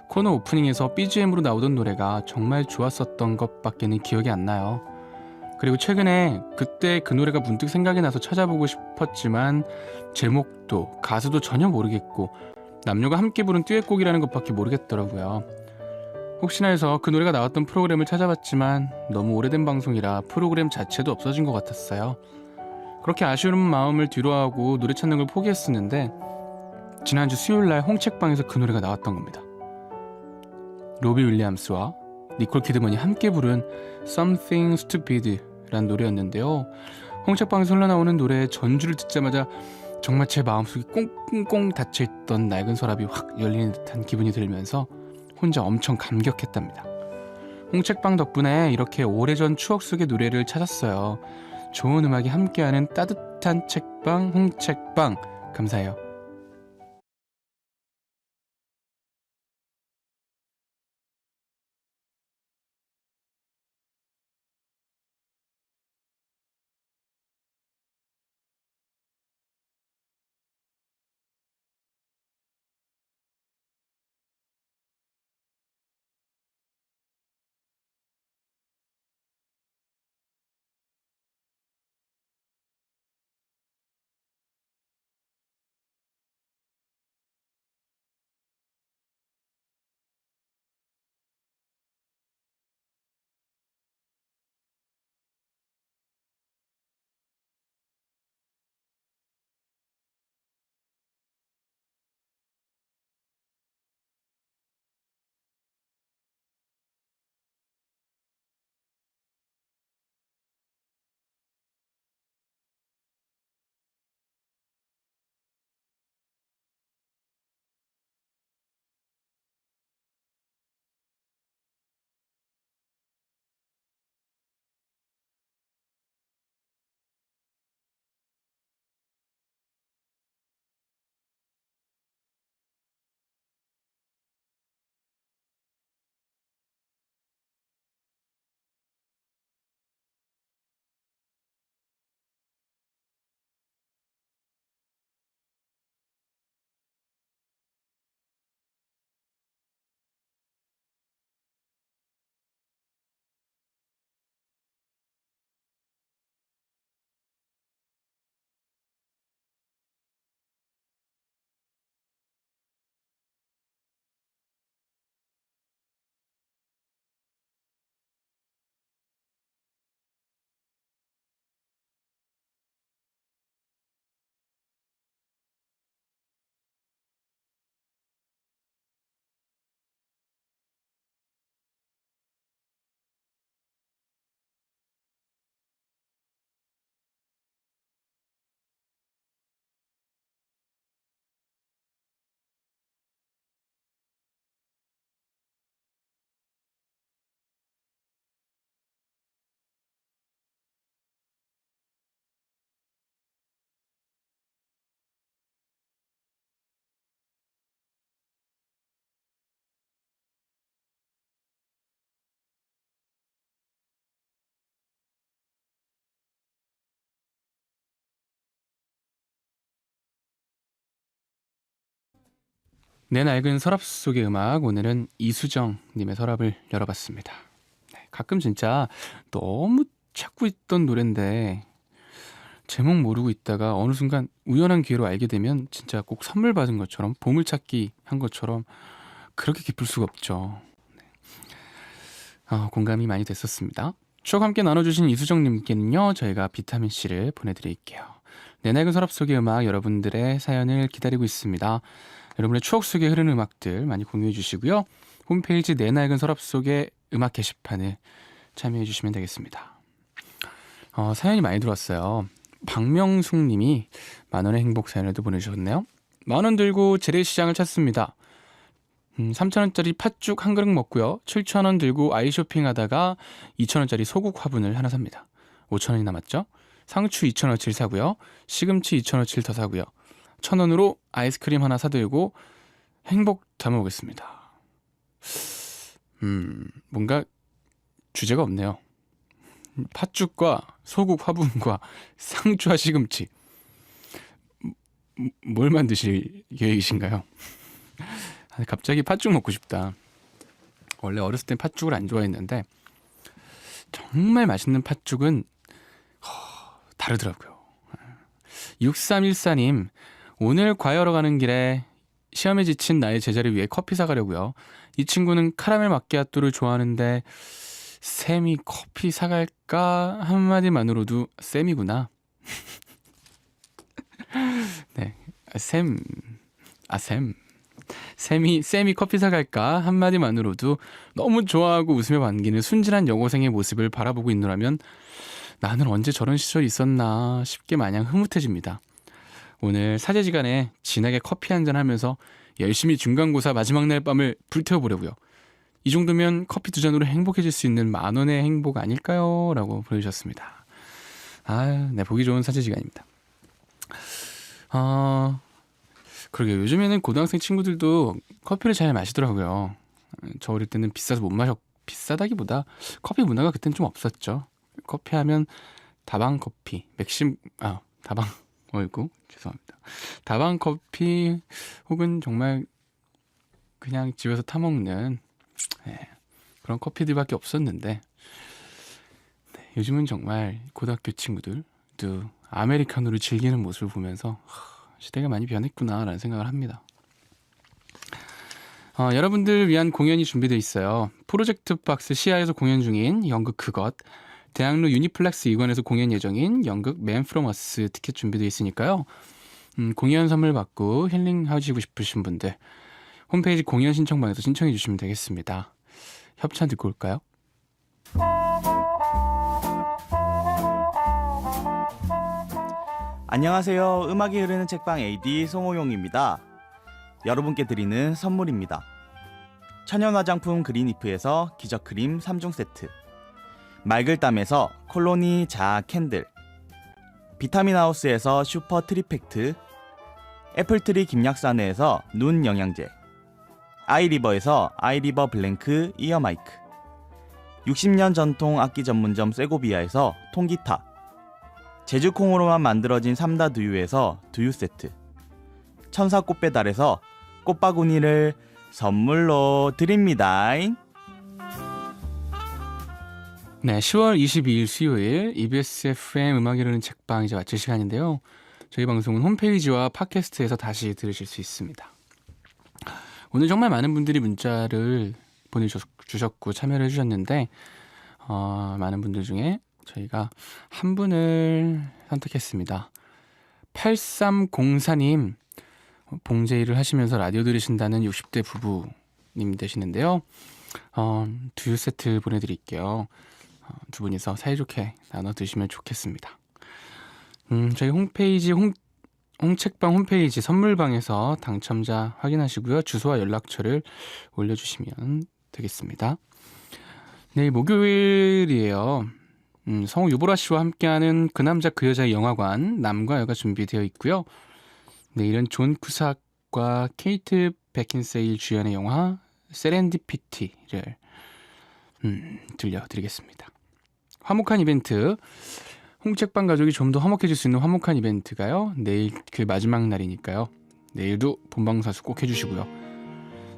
코너 오프닝에서 BGM으로 나오던 노래가 정말 좋았었던 것밖에는 기억이 안 나요. 그리고 최근에 그때 그 노래가 문득 생각이 나서 찾아보고 싶었지만 제목도 가수도 전혀 모르겠고 남녀가 함께 부른 듀엣곡이라는 것밖에 모르겠더라고요. 혹시나 해서 그 노래가 나왔던 프로그램을 찾아봤지만 너무 오래된 방송이라 프로그램 자체도 없어진 것 같았어요. 그렇게 아쉬운 마음을 뒤로하고 노래 찾는 걸 포기했었는데 지난주 수요일날 홍책방에서 그 노래가 나왔던 겁니다. 로비 윌리엄스와 니콜 키드먼이 함께 부른 Something Stupid 라는 노래였는데요. 홍책방에서 흘러나오는 노래의 전주를 듣자마자 정말 제 마음속이 꽁꽁 닫혀있던 낡은 서랍이 확 열리는 듯한 기분이 들면서 혼자 엄청 감격했답니다. 홍책방 덕분에 이렇게 오래전 추억 속의 노래를 찾았어요. 좋은 음악이 함께하는 따뜻한 책방, 홍책방 감사해요. 내 낡은 서랍 속의 음악, 오늘은 이수정님의 서랍을 열어봤습니다. 네, 가끔 진짜 너무 찾고 있던 노래인데 제목 모르고 있다가 어느 순간 우연한 기회로 알게 되면 진짜 꼭 선물 받은 것처럼, 보물찾기 한 것처럼 그렇게 기쁠 수가 없죠. 네. 공감이 많이 됐었습니다. 추억 함께 나눠주신 이수정님께는요, 저희가 비타민C를 보내드릴게요. 내 낡은 서랍 속의 음악, 여러분들의 사연을 기다리고 있습니다. 여러분의 추억 속에 흐르는 음악들 많이 공유해 주시고요. 홈페이지 내 낡은 서랍 속의 음악 게시판을 참여해 주시면 되겠습니다. 사연이 많이 들어왔어요. 박명숙 님이 만원의 행복 사연을도 보내주셨네요. 10,000원 들고 재래시장을 찾습니다. 3,000원짜리 팥죽 한 그릇 먹고요. 7,000원 들고 아이 쇼핑하다가 2,000원짜리 소국 화분을 하나 삽니다. 5,000원이 남았죠? 상추 2,000원어치를 사고요. 시금치 2,000원어치를 더 사고요. 1,000원으로 아이스크림 하나 사들고 행복 담아오겠습니다. 뭔가 주제가 없네요. 팥죽과 소국 화분과 상추와 시금치. 뭘 만드실 계획이신가요? 갑자기 팥죽 먹고 싶다. 원래 어렸을 땐 팥죽을 안 좋아했는데 정말 맛있는 팥죽은 다르더라고요. 6314님, 오늘 과외하러 가는 길에 시험에 지친 나의 제자를 위해 커피 사가려고요. 이 친구는 카라멜 마키아토를 좋아하는데 쌤이 커피 사갈까 한마디만으로도 쌤이구나. 네, 쌤이 커피 사갈까 한마디만으로도 너무 좋아하고 웃으며 반기는 순진한 여고생의 모습을 바라보고 있노라면 나는 언제 저런 시절이 있었나 싶게 마냥 흐뭇해집니다. 오늘 사제지간에 진하게 커피 한잔 하면서 열심히 중간고사 마지막 날 밤을 불태워보려고요. 이 정도면 커피 2잔으로 행복해질 수 있는 10,000원의 행복 아닐까요? 라고 보내주셨습니다. 네, 보기 좋은 사제지간입니다. 그러게요. 요즘에는 고등학생 친구들도 커피를 잘 마시더라고요. 저 어릴 때는 비싸서 못 비싸다기보다 커피 문화가 그때는 좀 없었죠. 커피 하면 다방 커피, 죄송합니다. 다방 커피 혹은 정말 그냥 집에서 타먹는 그런 커피들밖에 없었는데 요즘은 정말 고등학교 친구들도 아메리카노를 즐기는 모습을 보면서 시대가 많이 변했구나라는 생각을 합니다. 여러분들 위한 공연이 준비되어 있어요. 프로젝트 박스 시아에서 공연 중인 연극 그것, 대학로 유니플렉스 2관에서 공연 예정인 연극 맨 프롬 어스 티켓 준비되어 있으니까요. 공연 선물 받고 힐링하시고 싶으신 분들 홈페이지 공연 신청방에서 신청해 주시면 되겠습니다. 협찬 듣고 올까요? 안녕하세요. 음악이 흐르는 책방 AD 송호용입니다. 여러분께 드리는 선물입니다. 천연 화장품 그린이프에서 기적 크림 3종 세트, 말글담에서 콜로니 자아 캔들, 비타민 하우스에서 슈퍼 트리팩트, 애플트리 김약사네에서 눈 영양제, 아이리버에서 아이리버 블랭크 이어 마이크, 60년 전통 악기 전문점 세고비아에서 통기타, 제주 콩으로만 만들어진 삼다 두유에서 두유 세트, 천사 꽃배달에서 꽃바구니를 선물로 드립니다. 네, 10월 22일 수요일 EBS FM 음악이 흐르는 책방 이제 마칠 시간인데요. 저희 방송은 홈페이지와 팟캐스트에서 다시 들으실 수 있습니다. 오늘 정말 많은 분들이 문자를 보내주셨고 참여를 해주셨는데 많은 분들 중에 저희가 한 분을 선택했습니다. 8304님, 봉제일을 하시면서 라디오 들으신다는 60대 부부님 되시는데요. 두유 세트 보내드릴게요. 두 분이서 사이좋게 나눠 드시면 좋겠습니다. 저희 홈페이지 홍책방 홈페이지 선물방에서 당첨자 확인하시고요. 주소와 연락처를 올려주시면 되겠습니다. 내일 목요일이에요. 성우 유보라 씨와 함께하는 그 남자 그 여자의 영화관 남과 여가 준비되어 있고요. 내일은 존 쿠삭과 케이트 베킨세일 주연의 영화 세렌디피티를 들려드리겠습니다. 화목한 이벤트, 홍책방 가족이 좀 더 화목해질 수 있는 화목한 이벤트가요. 내일 그 마지막 날이니까요. 내일도 본방사수 꼭 해주시고요.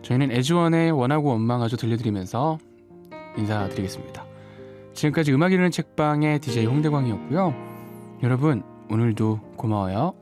저희는 에즈원의 원하고 원망하죠 들려드리면서 인사드리겠습니다. 지금까지 음악이 흐르는 책방의 DJ 홍대광이었고요. 여러분 오늘도 고마워요.